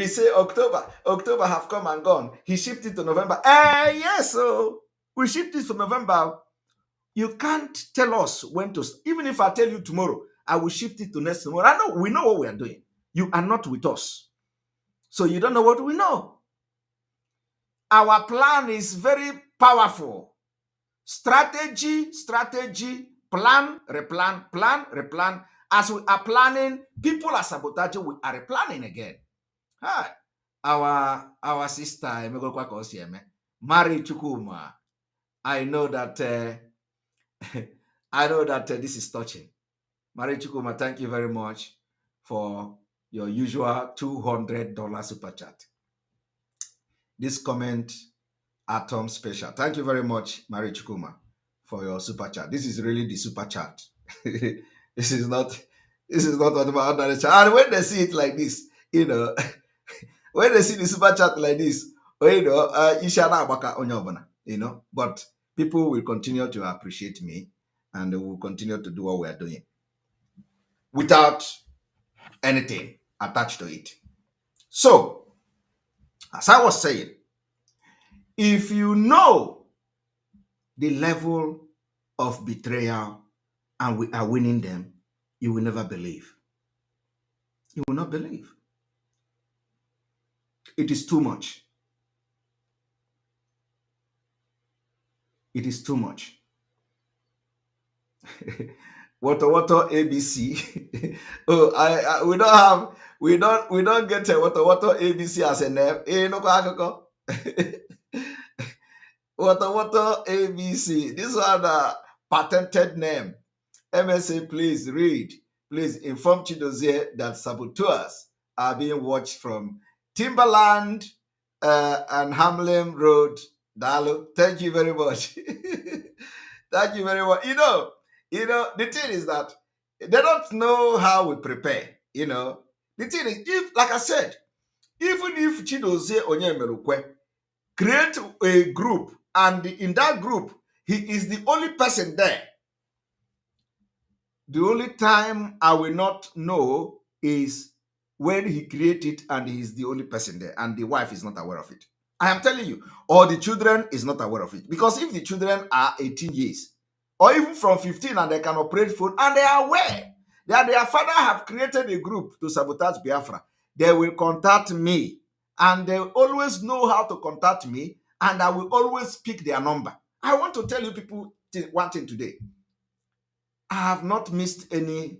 say October have come and gone. He shifted to November. Yes, so we shifted to November. You can't tell us when to, even if I tell you tomorrow, I will shift it to next tomorrow. We know what we are doing. You are not with us. So you don't know what we know. Our plan is very powerful. Strategy, plan, replan. As we are planning, people are sabotaging, we are replanning again. Hi. Our sister, Mari Chukuma. I know that this is touching. Mari Chukuma, thank you very much for your usual $200 super chat. This comment Atom special. Thank you very much, Mari Chukuma, for your super chat. This is really the super chat. This is not ordinary chat. And when they see it like this, when they see the super chat like this, but people will continue to appreciate me, and they will continue to do what we are doing without anything attached to it. So, as I was saying, if you know the level of betrayal and we are winning them, you will never believe. You will not believe. It is too much. It is too much. Water ABC. we don't get a water ABC as a name. Water ABC. This one a patented name. MSA, please read. Please inform Chidozie that saboteurs are being watched from Timberland and Hamlin Road. Dalo, thank you very much. Thank you very much. The thing is that they don't know how we prepare. The thing is, if, like I said, even if Chidozie Onyemerukwe create a group, and in that group, he is the only person there. The only time I will not know is when he created and he's the only person there and the wife is not aware of it. I am telling you, or the children is not aware of it. Because if the children are 18 years or even from 15 and they can operate phone and they are aware that their father have created a group to sabotage Biafra, they will contact me and they always know how to contact me and I will always pick their number. I want to tell you people one thing today. I have not missed any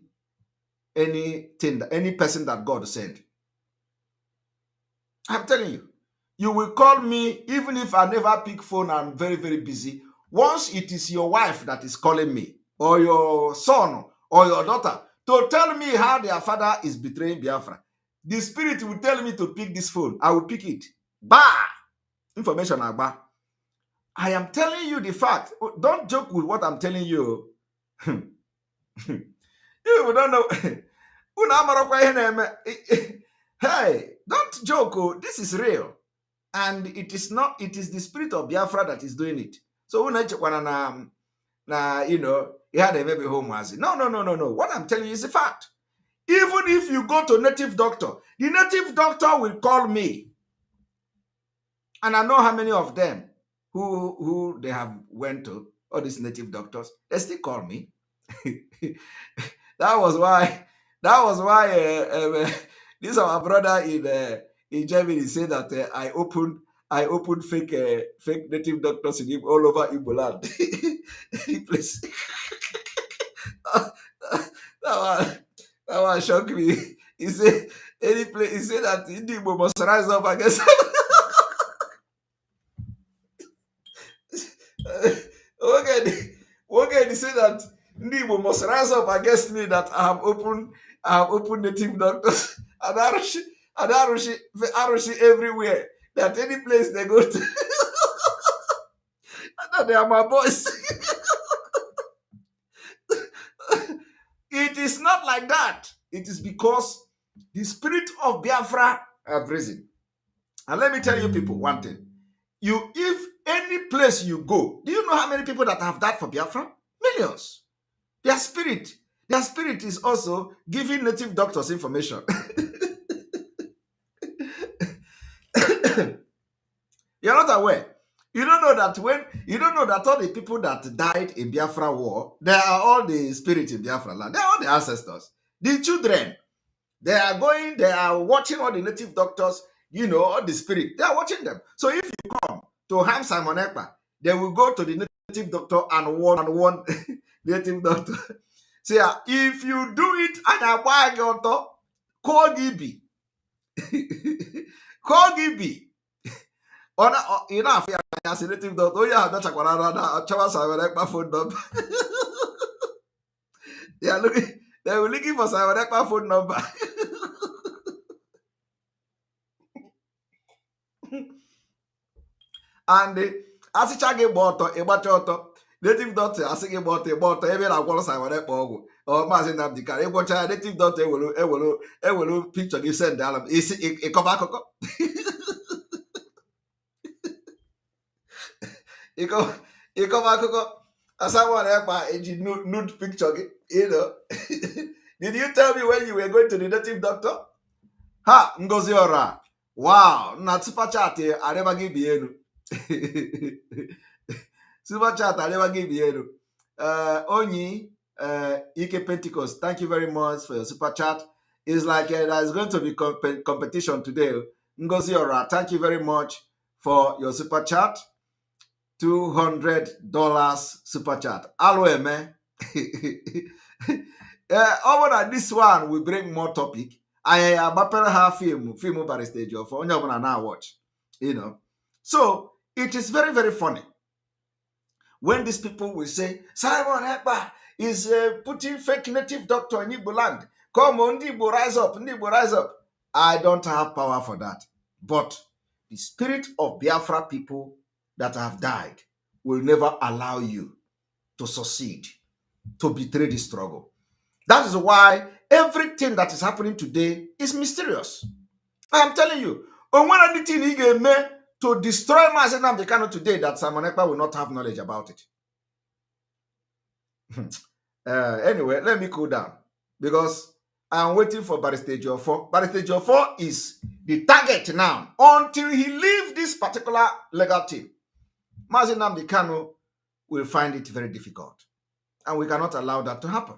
person that God sent. I'm telling you. You will call me even if I never pick phone. I'm very, very busy. Once it is your wife that is calling me, or your son, or your daughter, to tell me how their father is betraying Biafra, the spirit will tell me to pick this phone. I will pick it. Bah! Information bah. I am telling you the fact. Don't joke with what I'm telling you. You don't know. Hey, don't joke. Oh, this is real. And it is not, it is the spirit of Biafra that is doing it. So he had a baby home. No. What I'm telling you is a fact. Even if you go to native doctor, the native doctor will call me. And I know how many of them who they have went to, all these native doctors, they still call me. That was why this our brother in Germany said that I opened fake native doctors in all over Igbo land. Please. that one shocked me. He said any place. He said that Igbo must rise up against. Okay, he said that Igbo must rise up against me that I have opened native doctors and Arushi everywhere. That any place they go to, that they are my boys. It is not like that. It is because the spirit of Biafra have risen. And let me tell you people one thing. If any place you go, do you know how many people that have died for Biafra? Millions. Their spirit is also giving native doctors information. You're not aware. You don't know that all the people that died in Biafra war, they are all the spirits in Biafra land. They are all the ancestors. The children, they are watching all the native doctors, all the spirit. They are watching them. So if you come to Ham Simon Ekpa, they will go to the native doctor and warn native doctor. Say, if you do it, and I buy your call Gibi. Call Gibi. Enough, as a native doctor. Oh, yeah, that's a phone number. They were looking for Simon phone number. And asịcha gị gba ọtọ ịgbacha ọtọ native doctor asị gị gba ọtọ ịgba ọtọ ebe na-agwọrọ Simon Ekpa ọgwụ ọ maazị Nnamdi Kanu ịgwọcha ya native doctor ewelu picture gị send ala m isi ịkọba akụkọ ịkọba akụkọ Simon Ekpa eji nude picture gị Did you tell me when you were going to the native doctor? Ha, Ngozi Ora. Wow, na super chat areba gị bi elu. Super chat areba gị bi elu. Onyi Ike Pentecost, thank you very much for your super chat. It's like there's going to be competition today. Ngozi Ora, thank you very much for your super chat. $200 super chat. Aloe, man. Over that this one will bring more topic. I have film by stage of only now watch. So it is very, very funny when these people will say Simon Ekpa is putting fake native doctor in Igbo land. Come on, Igbo rise up, Igbo rise up. I don't have power for that. But the spirit of Biafra people that have died will never allow you to succeed, to betray the struggle. That is why everything that is happening today is mysterious. I am telling you, on one anything he gave me to destroy Mazi Nnamdi Kanu today, that Simon Ekpa will not have knowledge about it. Anyway, let me cool down because I'm waiting for Barrister Ejiofor. Barrister Ejiofor is the target now until he leaves this particular legal team. Mazi Nnamdi Kanu will find it very difficult, and we cannot allow that to happen.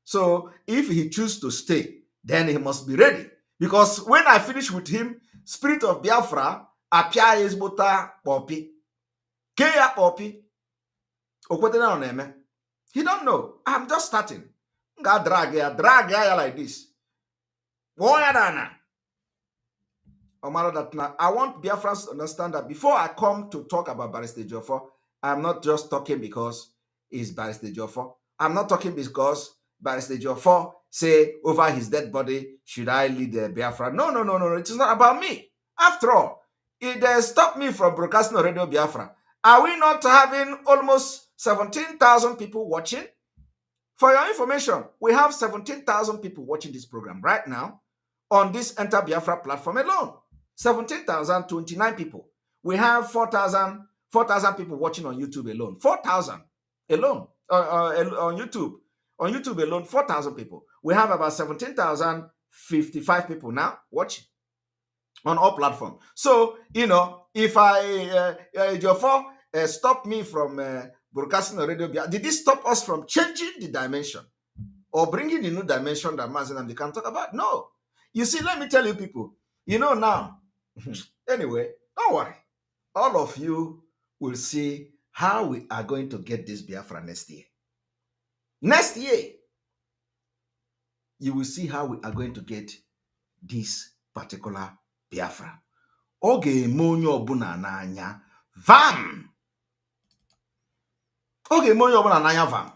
So if he chooses to stay, then he must be ready. Because when I finish with him, Spirit of Biafra apia ezbota popi. Keya popi. Okwetena oneme. He don't know. I'm just starting. Drag ya like this. I want Biafrans to understand that before I come to talk about Barrister Ejiofor, I'm not just talking because he's Barrister Ejiofor. I'm not talking because Barrister Ejiofor say over his dead body, should I lead the Biafra? No. It is not about me. After all, it stopped me from broadcasting on Radio Biafra. Are we not having almost 17,000 people watching? For your information, we have 17,000 people watching this program right now on this Enter Biafra platform alone. 17,029 people. We have 4,000 people watching on YouTube alone. 4,000 alone on YouTube. On YouTube alone, 4,000 people. We have about 17,055 people now watching on all platforms. So, if Ejiofor stop me from broadcasting on Radio Biafra, did this stop us from changing the dimension or bringing the new dimension that Mazi Nnamdi can talk about? No. You see, let me tell you people, now. Anyway, don't worry. All of you will see how we are going to get this Biafra next year. Next year, you will see how we are going to get this particular Biafra. Oge monyo obuna n'anya vam. Oge monyo obuna n'anya vam.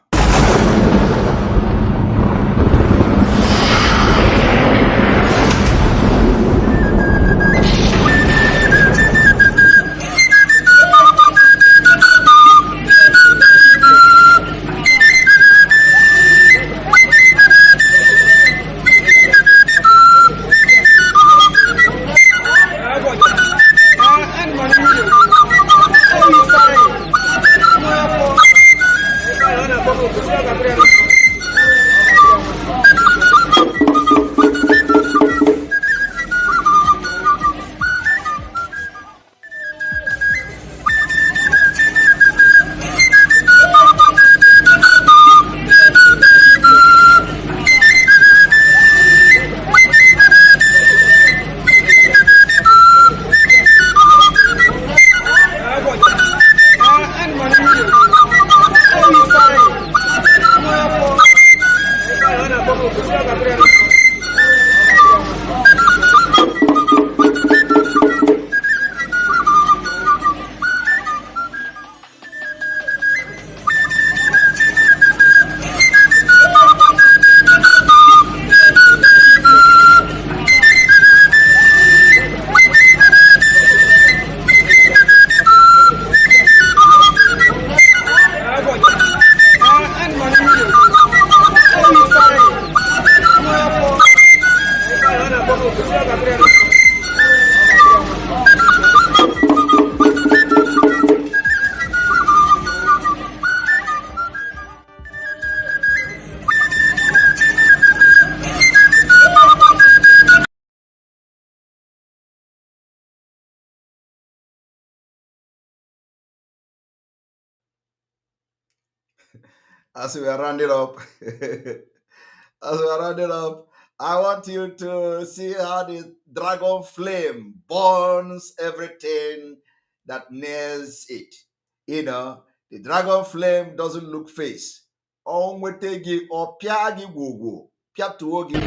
As we are rounding up, I want you to see how the dragon flame burns everything that nears it. The dragon flame doesn't look face. Onwetegi or piagi wogo, piatuogi.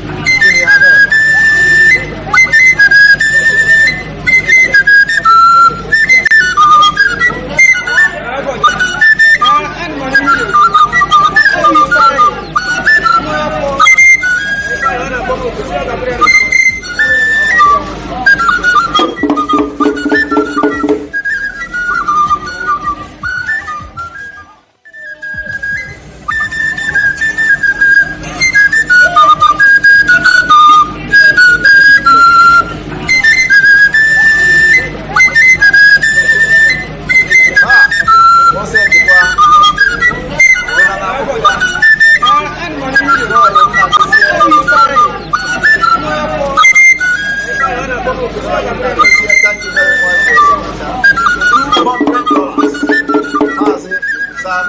deserve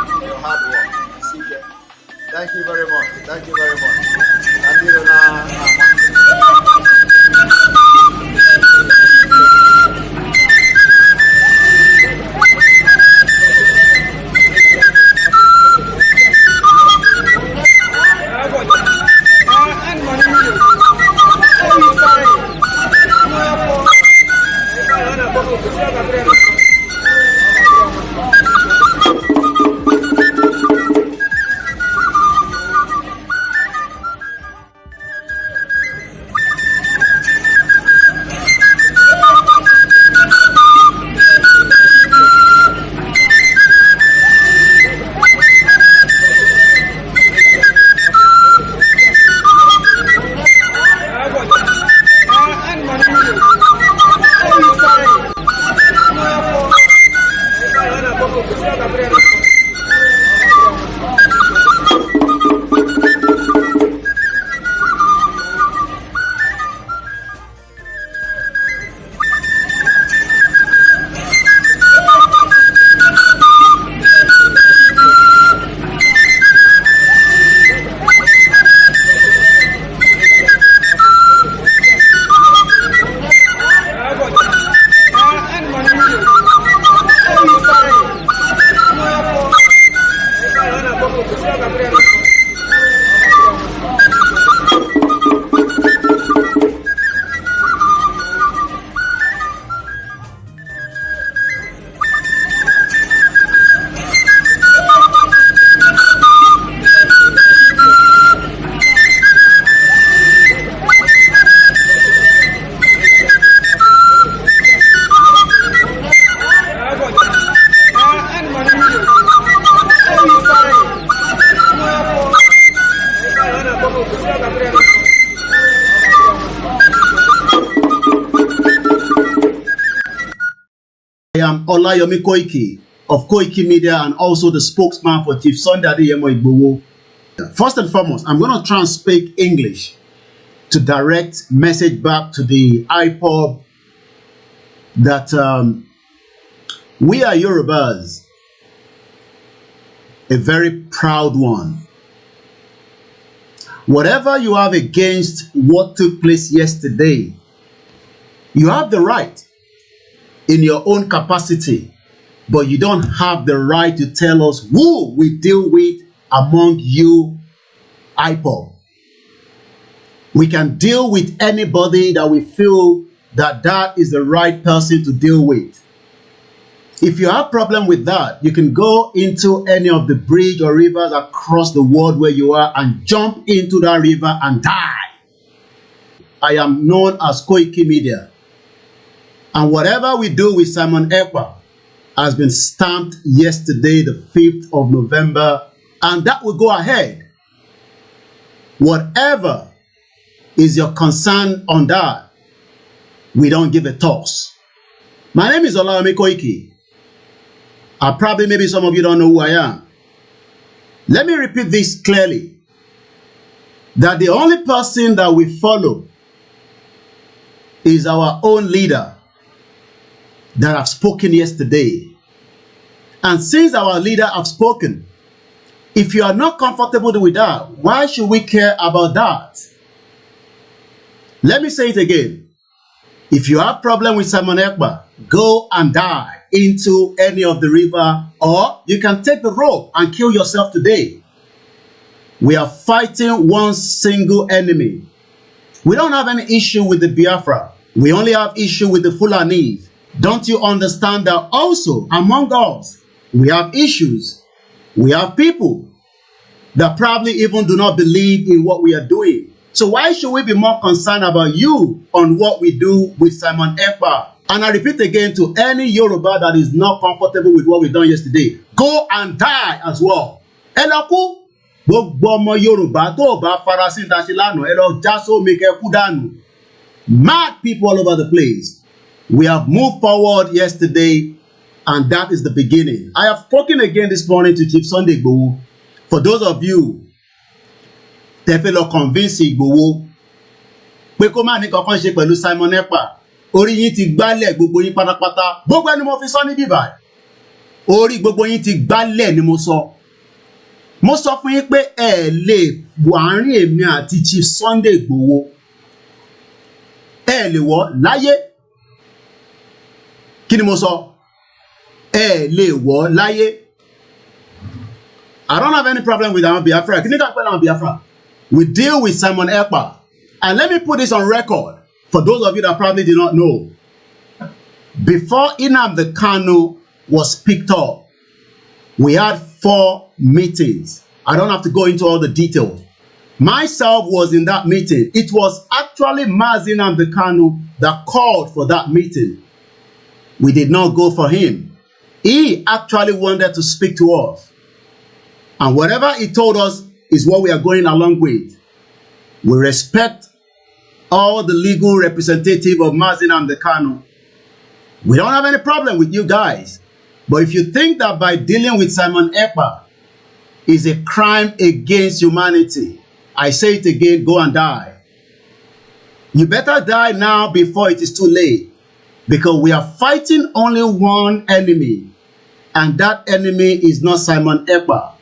for your hard work. Thank you very much. Thank you very much. I am Olayomi Koiki of Koiki Media and also the spokesman for Chief Sunday Adeyemo Igboho. First and foremost, I'm going to try and speak English to direct message back to the IPOB that we are Yorubas, a very proud one. Whatever you have against what took place yesterday, you have the right in your own capacity, but you don't have the right to tell us who we deal with among you, IPOB. We can deal with anybody that we feel that is the right person to deal with. If you have problem with that, you can go into any of the bridge or rivers across the world where you are and jump into that river and die. I am known as Koiki Media. And whatever we do with Simon Ekpa has been stamped yesterday, the 5th of November, and that will go ahead. Whatever is your concern on that, we don't give a toss. My name is Olayomi Koiki. Maybe some of you don't know who I am. Let me repeat this clearly, that the only person that we follow is our own leader that have spoken yesterday. And since our leader have spoken, if you are not comfortable with that, why should we care about that? Let me say it again. If you have problem with Simon Ekpa, go and die into any of the river, or you can take the rope and kill yourself today. We are fighting one single enemy. We don't have any issue with the Biafra. We only have issue with the Fulanese. Don't you understand that also among us, we have issues. We have people that probably even do not believe in what we are doing. So why should we be more concerned about you on what we do with Simon Ekpa? And I repeat again to any Yoruba that is not comfortable with what we done yesterday, go and die as well. Eloku, gbogbo ọmọ Yoruba tó bá farasin dasilano, elo jaso make kudanu. Mad people all over the place. We have moved forward yesterday, and that is the beginning. I have spoken again this morning to Chief Sunday Igboho. For those of you tẹ́ fẹ́ lọ convince Igboho pé kó má ní kankan ṣe pẹ̀lú Simon Ekpa, orí yín ti gbálẹ̀ gbogbo yín pátápátá. Gbogbo ẹni mo fi sọ ní bíbá. orí gbogbo yín ti gbálẹ̀ ni mo sọ. Mo sọ fún yín pé ẹ lè wọ àárín èmi àti Chief Sunday Igboho. Ẹ lè wọ̀ láyé. Kí ni mo sọ? Ẹ lè wọ̀ láyé. I don't have any problem with our Biafra. Kí ni ká pẹ́ láwọn Biafra? We deal with Simon Ekpa. And let me put this on record for those of you that probably did not know. Before Nnamdi Kanu was picked up, we had 4 meetings. I don't have to go into all the details. Myself was in that meeting. It was actually Mazi Nnamdi Kanu that called for that meeting. We did not go for him. He actually wanted to speak to us. And whatever he told us is what we are going along with. We respect all the legal representative of Mazi Nnamdi Kanu. We don't have any problem with you guys. But if you think that by dealing with Simon Ekpa is a crime against humanity, I say it again, go and die. You better die now before it is too late. Because we are fighting only one enemy. And that enemy is not Simon Ekpa.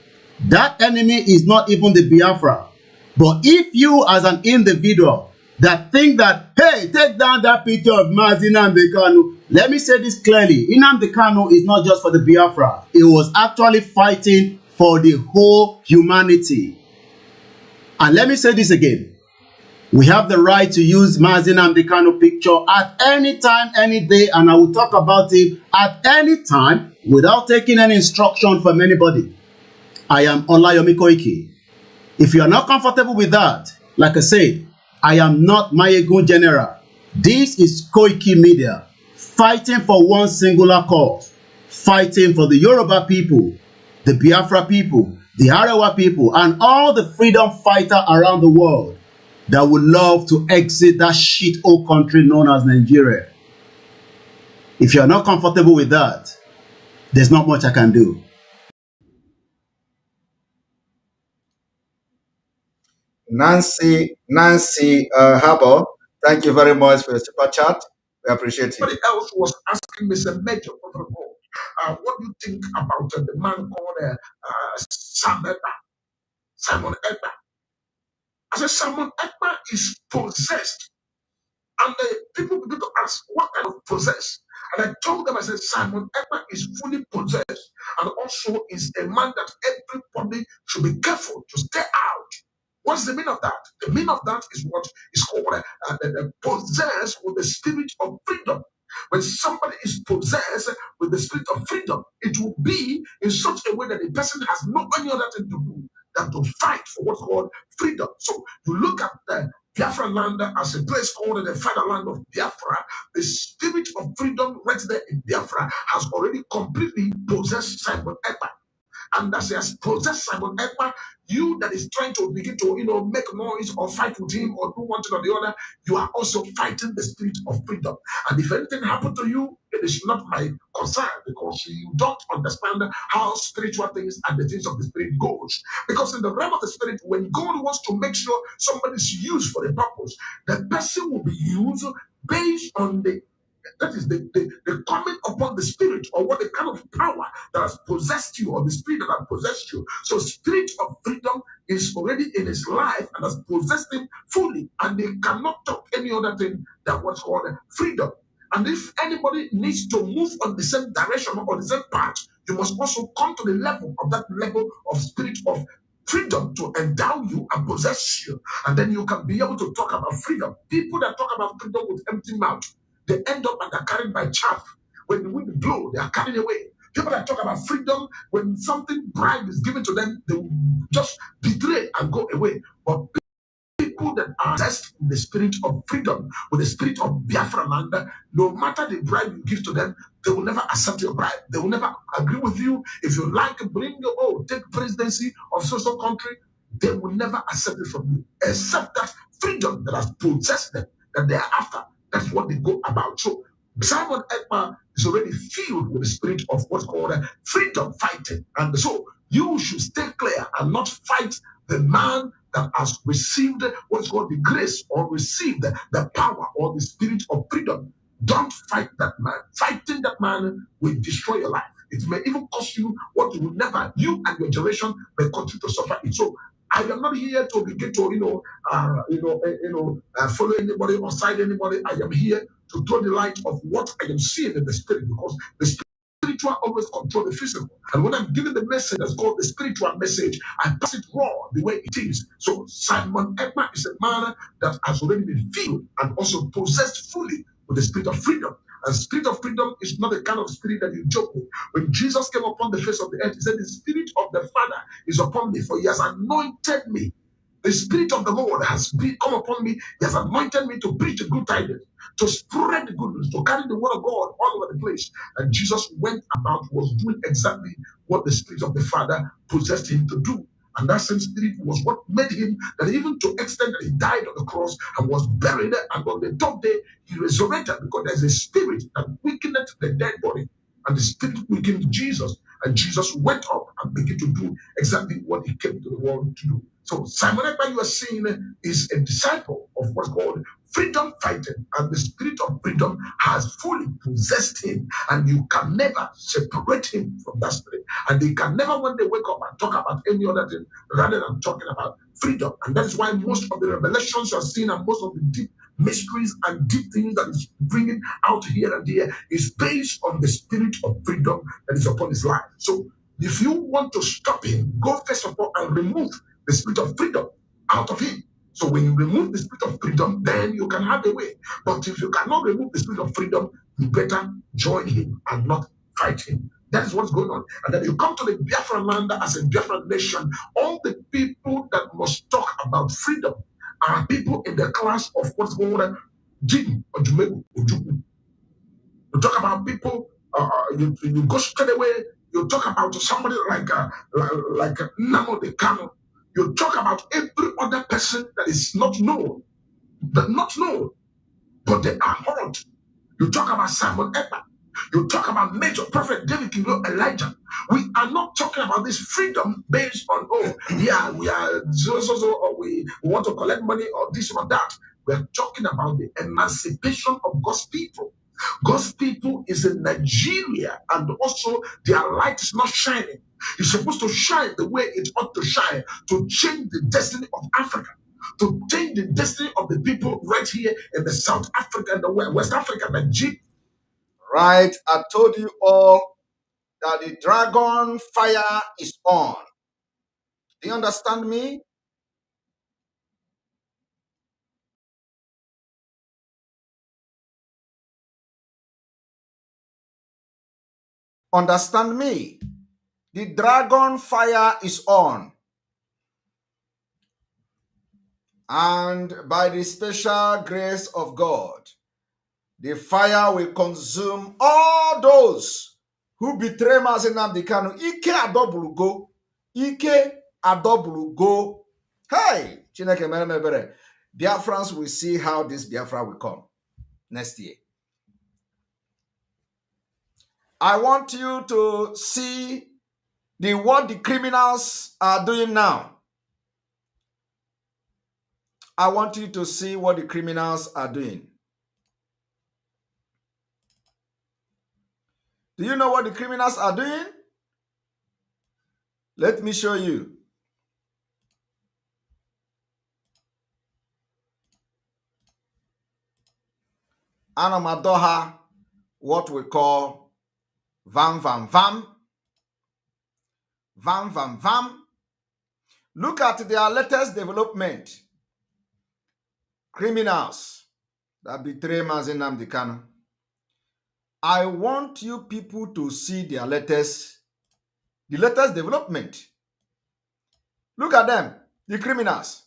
That enemy is not even the Biafra. But if you as an individual that think that, hey, take down that picture of Mazi Nnamdi Kanu, let me say this clearly. Nnamdi Kanu is not just for the Biafra. He was actually fighting for the whole humanity. And let me say this again. We have the right to use Mazi Nnamdi Kanu picture at any time, any day, and I will talk about it at any time without taking any instruction from anybody. I am Olayomi Koiki. If you are not comfortable with that, like I said, I am not Mayegun General. This is Koiki Media, fighting for one singular cause, fighting for the Yoruba people, the Biafra people, the Arewa people, and all the freedom fighters around the world that would love to exit that shithole country known as Nigeria. If you are not comfortable with that, there's not much I can do. Nancy Harbour, thank you very much for your super chat. We appreciate it. Somebody else was asking Mr. Major, what do you think about the man called Simon Ekpa? I said, Simon Ekpa is possessed. And people begin to ask, what kind of possessed? And I told them, I said, Simon Ekpa is fully possessed. And also is a man that everybody should be careful to stay out. What's the meaning of that? The meaning of that is what is called possessed with the spirit of freedom. When somebody is possessed with the spirit of freedom, it will be in such a way that the person has no any other thing to do than to fight for what's called freedom. So you look at the Biafra land as a place called the fatherland of Biafra. The spirit of freedom right there in Biafra has already completely possessed Simon Ekpa. And as he has possessed Simon Ekpa, you that is trying to begin to, make noise or fight with him or do one thing or the other, you are also fighting the spirit of freedom. And if anything happened to you, it is not my concern because you don't understand how spiritual things and the things of the spirit goes. Because in the realm of the spirit, when God wants to make sure somebody is used for a purpose, the person will be used based on the coming upon the spirit or what the kind of power that has possessed you or the spirit that has possessed you. So spirit of freedom is already in his life and has possessed him fully, and they cannot talk any other thing than what's called freedom. And if anybody needs to move on the same direction or the same path, you must also come to the level of that level of spirit of freedom to endow you and possess you. And then you can be able to talk about freedom. People that talk about freedom with empty mouth, they end up and they're carried by chaff. When the wind blows, they are carried away. People that talk about freedom, when something bribe is given to them, they will just betray and go away. But people that are possessed in the spirit of freedom, with the spirit of Biafra land, no matter the bribe you give to them, they will never accept your bribe. They will never agree with you. If you like, take presidency of social country, they will never accept it from you, except that freedom that has possessed them, that they are after. That's what they go about. So Simon Ekpa is already filled with the spirit of what's called freedom fighting. And so you should stay clear and not fight the man that has received what's called the grace or received the power or the spirit of freedom. Don't fight that man. Fighting that man will destroy your life. It may even cost you what you will never, you and your generation may continue to suffer it. So I am not here to begin to, follow anybody or side anybody. I am here to throw the light of what I am seeing in the spirit, because the spiritual always control the physical. And when I'm giving the message that's called the spiritual message, I pass it raw the way it is. So Simon Ekman is a man that has already been filled and also possessed fully with the spirit of freedom. And spirit of freedom is not the kind of spirit that you joke with. When Jesus came upon the face of the earth, he said, the spirit of the Father is upon me, for he has anointed me. The spirit of the Lord has come upon me. He has anointed me to preach the good tidings, to spread the good news, to carry the word of God all over the place. And Jesus went about, was doing exactly what the spirit of the Father possessed him to do. And that same spirit was what made him, that even to extent that he died on the cross and was buried, and on the third day he resurrected, because there's a spirit that quickened the dead body, and the spirit quickened Jesus, and Jesus went up and began to do exactly what he came to the world to do. So Simon Ekpa, you are seeing, is a disciple of what's called freedom fighting, and the spirit of freedom has fully possessed him, and you can never separate him from that spirit. And they can never, when they wake up and talk about any other thing rather than talking about freedom. And that's why most of the revelations you are seeing, and most of the deep mysteries and deep things that is bringing out here and there, is based on the spirit of freedom that is upon his life. So if you want to stop him, go first of all and remove the spirit of freedom out of him. So when you remove the spirit of freedom, then you can have a way. But if you cannot remove the spirit of freedom, you better join him and not fight him. That is what's going on. And then you come to the Biafra land as a Biafra nation. All the people that must talk about freedom are people in the class of what's going on, Jim or Jumegu or Juku. You talk about people, you go straight away, you talk about somebody like Namo de Kano. You talk about every other person that is not known, but they are heard. You talk about Simon Ekpa. You talk about Major Prophet David Kilo Elijah. We are not talking about this freedom based on, we are so, or we want to collect money or this or that. We are talking about the emancipation of God's people. God's people is in Nigeria, and also their light is not shining. It's supposed to shine the way it ought to shine, to change the destiny of Africa, to change the destiny of the people right here in the South Africa and the West Africa, Nigeria. Right, I told you all that the dragon fire is on. Do you understand me? Understand me? The dragon fire is on. And by the special grace of God, the fire will consume all those who betray Mazi Nnamdi Kanu. Ike adobulugo. Ike adobulugo. Hey, Chineke mere mebere. Biafrans will see how this Biafra will come next year. I want you to see what the criminals are doing now. I want you to see what the criminals are doing. Do you know what the criminals are doing? Let me show you. Anamadoha, what we call vam vam vam. Vam vam vam. Look at their latest development. Criminals that betray Mazi Nnamdi Kanu. I want you people to see the latest development. Look at them, the criminals.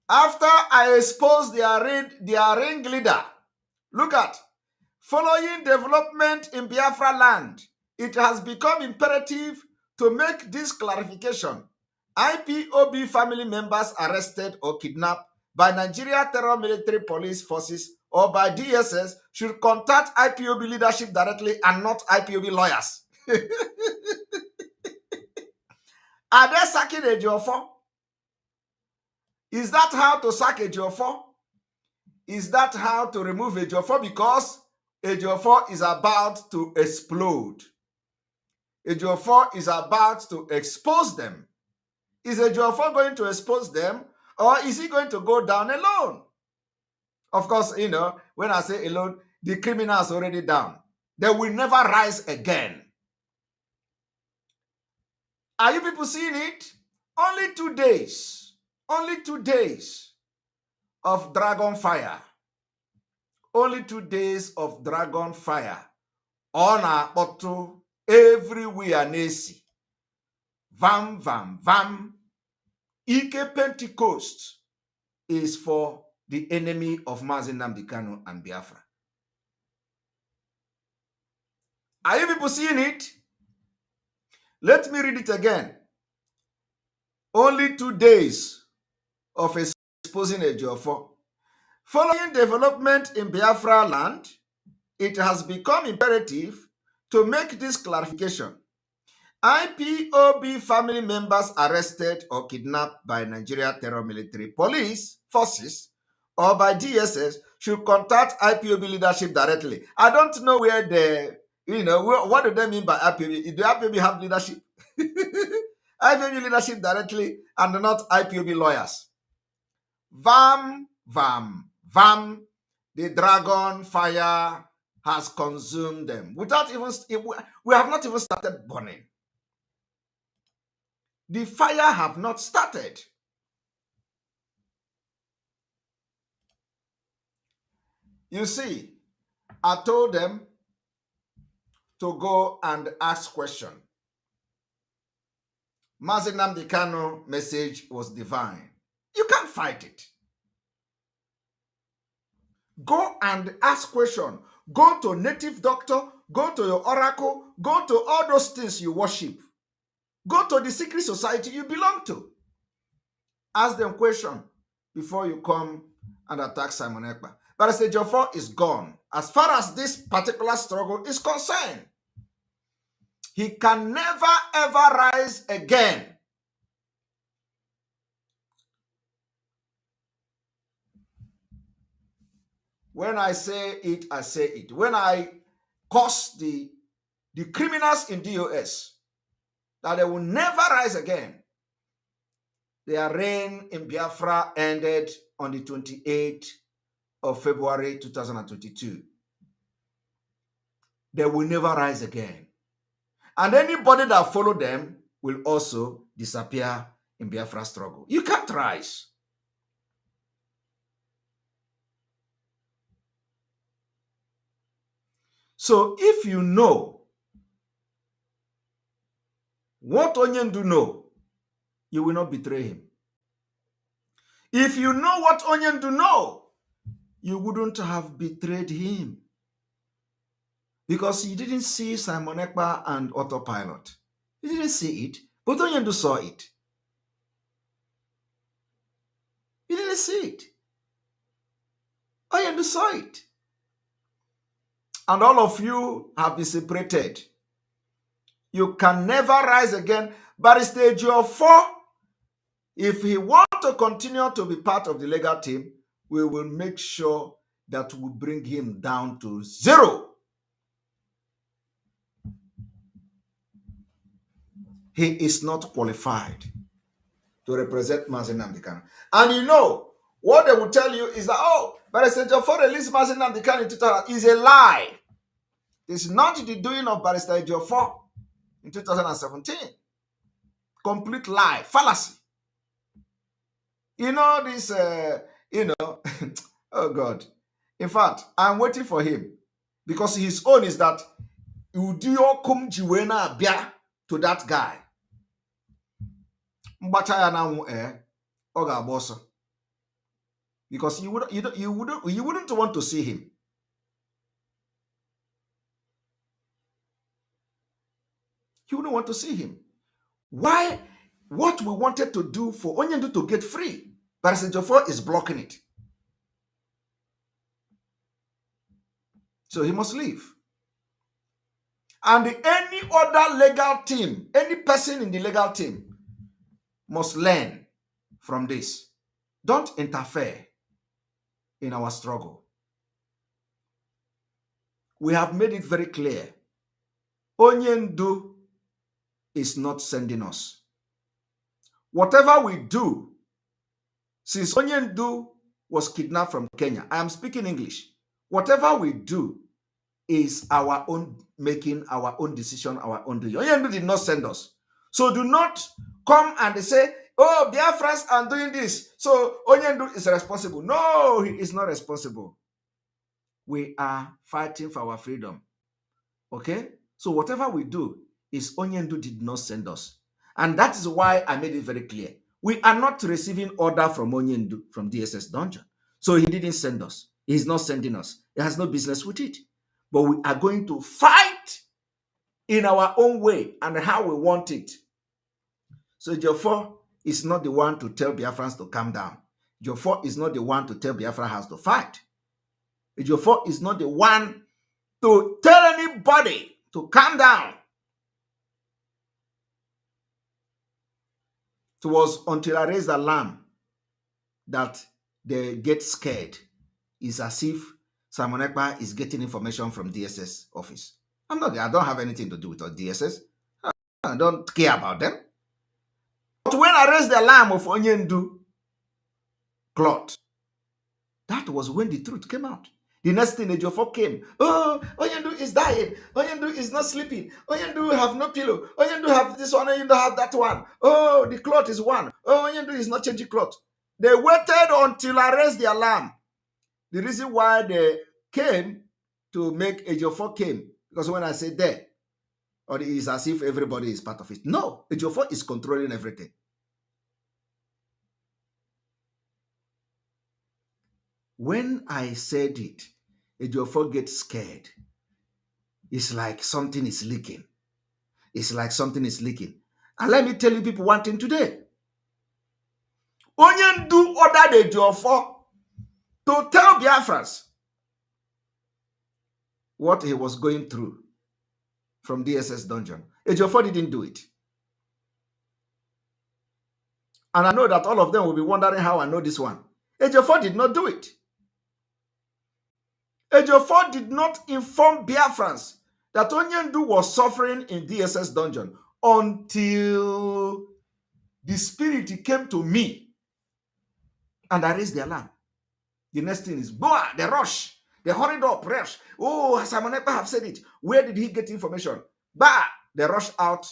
After I exposed their ringleader, look at, following development in Biafra land, it has become imperative to make this clarification. IPOB family members arrested or kidnapped by Nigeria Terror Military Police Forces or by DSS should contact IPOB leadership directly and not IPOB lawyers. Are they sacking a Ejiofor? Is that how to sack a Ejiofor? Is that how to remove a Ejiofor? Because a Ejiofor is about to explode. Ejiofor is about to expose them. Is Ejiofor going to expose them, or is he going to go down alone? Of course, when I say alone, the criminal is already down. They will never rise again. Are you people seeing it? Only 2 days. Only 2 days of dragon fire. Only 2 days of dragon fire. On a bottle everywhere Nesi. Vam, vam, vam. Ike Pentecost is for the enemy of Mazi Nnamdi Kanu and Biafra. Are you people seeing it? Let me read it again. Only 2 days of exposing Ejiofor. Following development in Biafra land, it has become imperative to make this clarification. IPOB family members arrested or kidnapped by Nigeria Terror Military Police Forces or by DSS should contact IPOB leadership directly. I don't know where what do they mean by IPOB? Do IPOB have leadership? IPOB leadership directly and not IPOB lawyers. Vam, vam, vam. The dragon fire has consumed them. We have not even started burning. The fire have not started. You see, I told them to go and ask question. Mazi Nnamdi Kanu message was divine. You can't fight it. Go and ask question. Go to native doctor, go to your oracle, go to all those things you worship. Go to the secret society you belong to. Ask them question before you come and attack Simon Ekpa. But as Ejiofor is gone, as far as this particular struggle is concerned, he can never ever rise again. When I say it, I say it. When I curse the criminals in DOS, that they will never rise again. Their reign in Biafra ended on the 28th of February 2022. They will never rise again. And anybody that follow them will also disappear in Biafra struggle. You can't rise. So if you know what Onyendu know, you will not betray him. If you know what Onyendu know, you wouldn't have betrayed him. Because he didn't see Simon Ekpa and autopilot. He didn't see it, but Onyendu saw it. He didn't see it. Onyendu saw it. And all of you have been separated. You can never rise again. Barrister Ejiofor, if he wants to continue to be part of the legal team, we will make sure that we bring him down to zero. He is not qualified to represent Mazi Nnamdi Kanu. And you know, what they will tell you is that, Barrister Ejiofor released Mazi Nnamdi Kanu in 2000 is a lie. It's not the doing of Barrister Ejiofor in 2017. Complete lie, fallacy. You know this, oh God. In fact, I'm waiting for him because his own is that you do your come jiwena bia to that guy. Because you wouldn't want to see him. You wouldn't want to see him. Why? What we wanted to do for Onyendu to get free, but Ejiofor is blocking it. So he must leave. And any other legal team, any person in the legal team must learn from this. Don't interfere in our struggle. We have made it very clear. Onyendu is not sending us. Whatever we do, since Onyendu was kidnapped from Kenya, I am speaking English. Whatever we do is our own making, our own decision, our own doing. Onyendu did not send us. So do not come and say, oh, Biafrans are doing this, so Onyendu is responsible. No, he is not responsible. We are fighting for our freedom. Okay? So whatever we do is Onyendu did not send us. And that is why I made it very clear. We are not receiving order from Onyendu, from DSS Dungeon. So he didn't send us. He's not sending us. He has no business with it. But we are going to fight in our own way and how we want it. So Jofor is not the one to tell Biafrans to calm down. Jofor is not the one to tell Biafra has to fight. Jofor is not the one to tell anybody to calm down. It was until I raised the alarm that they get scared. It's as if Simon Ekpa is getting information from DSS office. I don't have anything to do with DSS. I don't care about them. But when I raised the alarm of Onyendu clot, that was when the truth came out. The next thing, Ejiofor came. Oh, Onyendu is dying. Onyendu is not sleeping. Onyendu have no pillow. Onyendu have this one. Onyendu have that one. Oh, the cloth is one. Oh, Onyendu is not changing cloth. They waited until I raised the alarm. The reason why they came to make Ejiofor came, because when I say there, or it is as if everybody is part of it. No, Ejiofor is controlling everything. When I said it, Ejiofor gets scared. It's like something is leaking. It's like something is leaking. And let me tell you people one thing today. Onyendu ordered Ejiofor to tell Biafrans what he was going through from DSS dungeon. Ejiofor didn't do it. And I know that all of them will be wondering how I know this one. Ejiofor did not do it. Ejiofor did not inform Biafrans that Onyendu was suffering in DSS dungeon until the spirit came to me and I raised the alarm. The next thing is, boah, they rush. They hurried up, rush. Oh, Simon Ekpa have said it. Where did he get information? Bah, they rushed out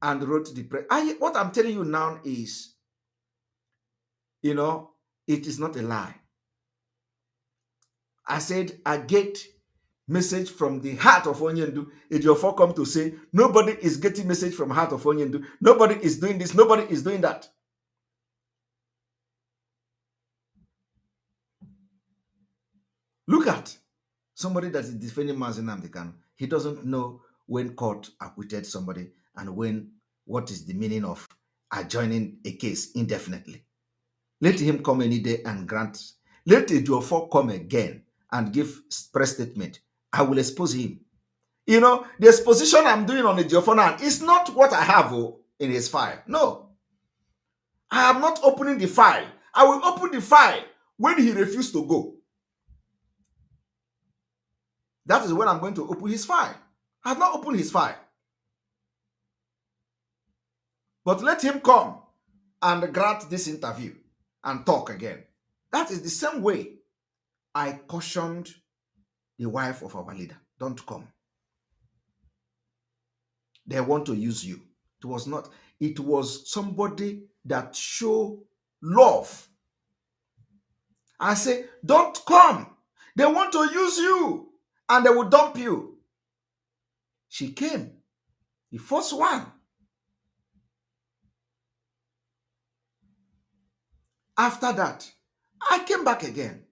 and wrote the press. What I'm telling you now is, it is not a lie. I said, I get message from the heart of Onyendu. Ejiofor come to say, nobody is getting message from heart of Onyendu. Nobody is doing this. Nobody is doing that. Look at somebody that is defending Mazi Nnamdi Kanu. He doesn't know when court acquitted somebody and what is the meaning of adjourning a case indefinitely. Let him come any day and grant. Let Ejiofor come again and give press statement. I will expose him. The exposition I'm doing on Ejiofor now is not what I have in his file. No. I am not opening the file. I will open the file when he refused to go. That is when I'm going to open his file. I have not opened his file. But let him come and grant this interview and talk again. That is the same way I cautioned the wife of our leader. Don't come. They want to use you. It was somebody that showed love. I say, don't come. They want to use you and they will dump you. She came, the first one. After that, I came back again.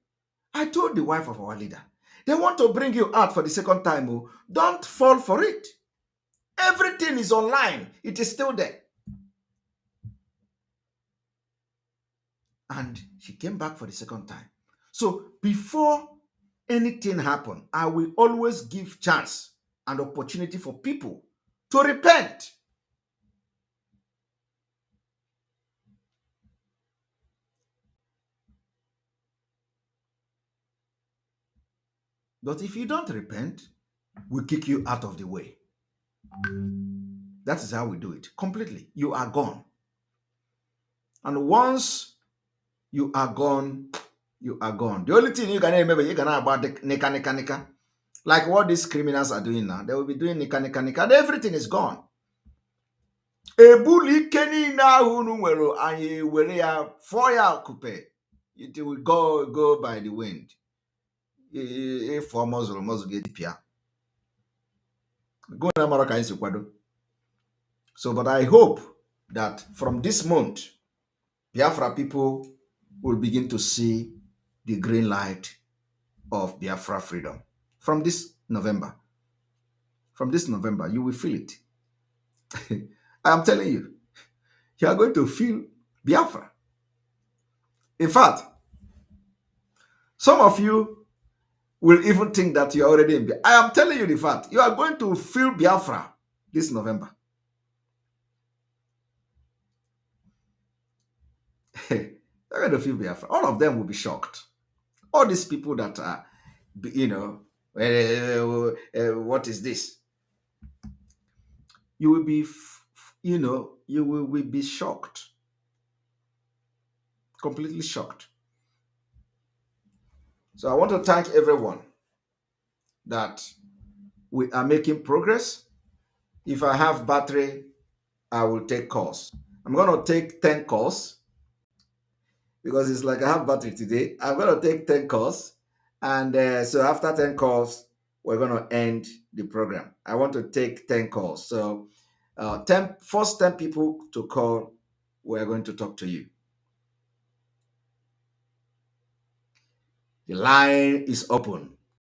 I told the wife of our leader, they want to bring you out for the second time. Oh, don't fall for it. Everything is online. It is still there. And she came back for the second time. So before anything happens, I will always give chance and opportunity for people to repent. But if you don't repent, we'll kick you out of the way. That is how we do it. Completely. You are gone. And once you are gone, you are gone. The only thing you can remember, you can about the nika nika nika. Like what these criminals are doing now. They will be doing nika nika nika, and everything is gone. Ebuli keni na hunu nwero anyị were ya fọọ ya kupe. It will go by the wind. If for muzzle get pia. Go na mara ka anyị si kwado. So, but I hope that from this month, Biafra people will begin to see the green light of Biafra freedom. From this November. From this November, you will feel it. I am telling you, you are going to feel Biafra. In fact, some of you will even think that you are already in Biafra. I am telling you the fact. You are going to feel Biafra this November. You're going to feel Biafra. All of them will be shocked. All these people that are, what is this? You will be, you will be shocked. Completely shocked. So I want to thank everyone that we are making progress. If I have battery, I will take calls. I'm going to take 10 calls because it's like I have battery today. I'm going to take 10 calls. And so after 10 calls, we're going to end the program. I want to take 10 calls. So first 10 people to call, we're going to talk to you. The line is open.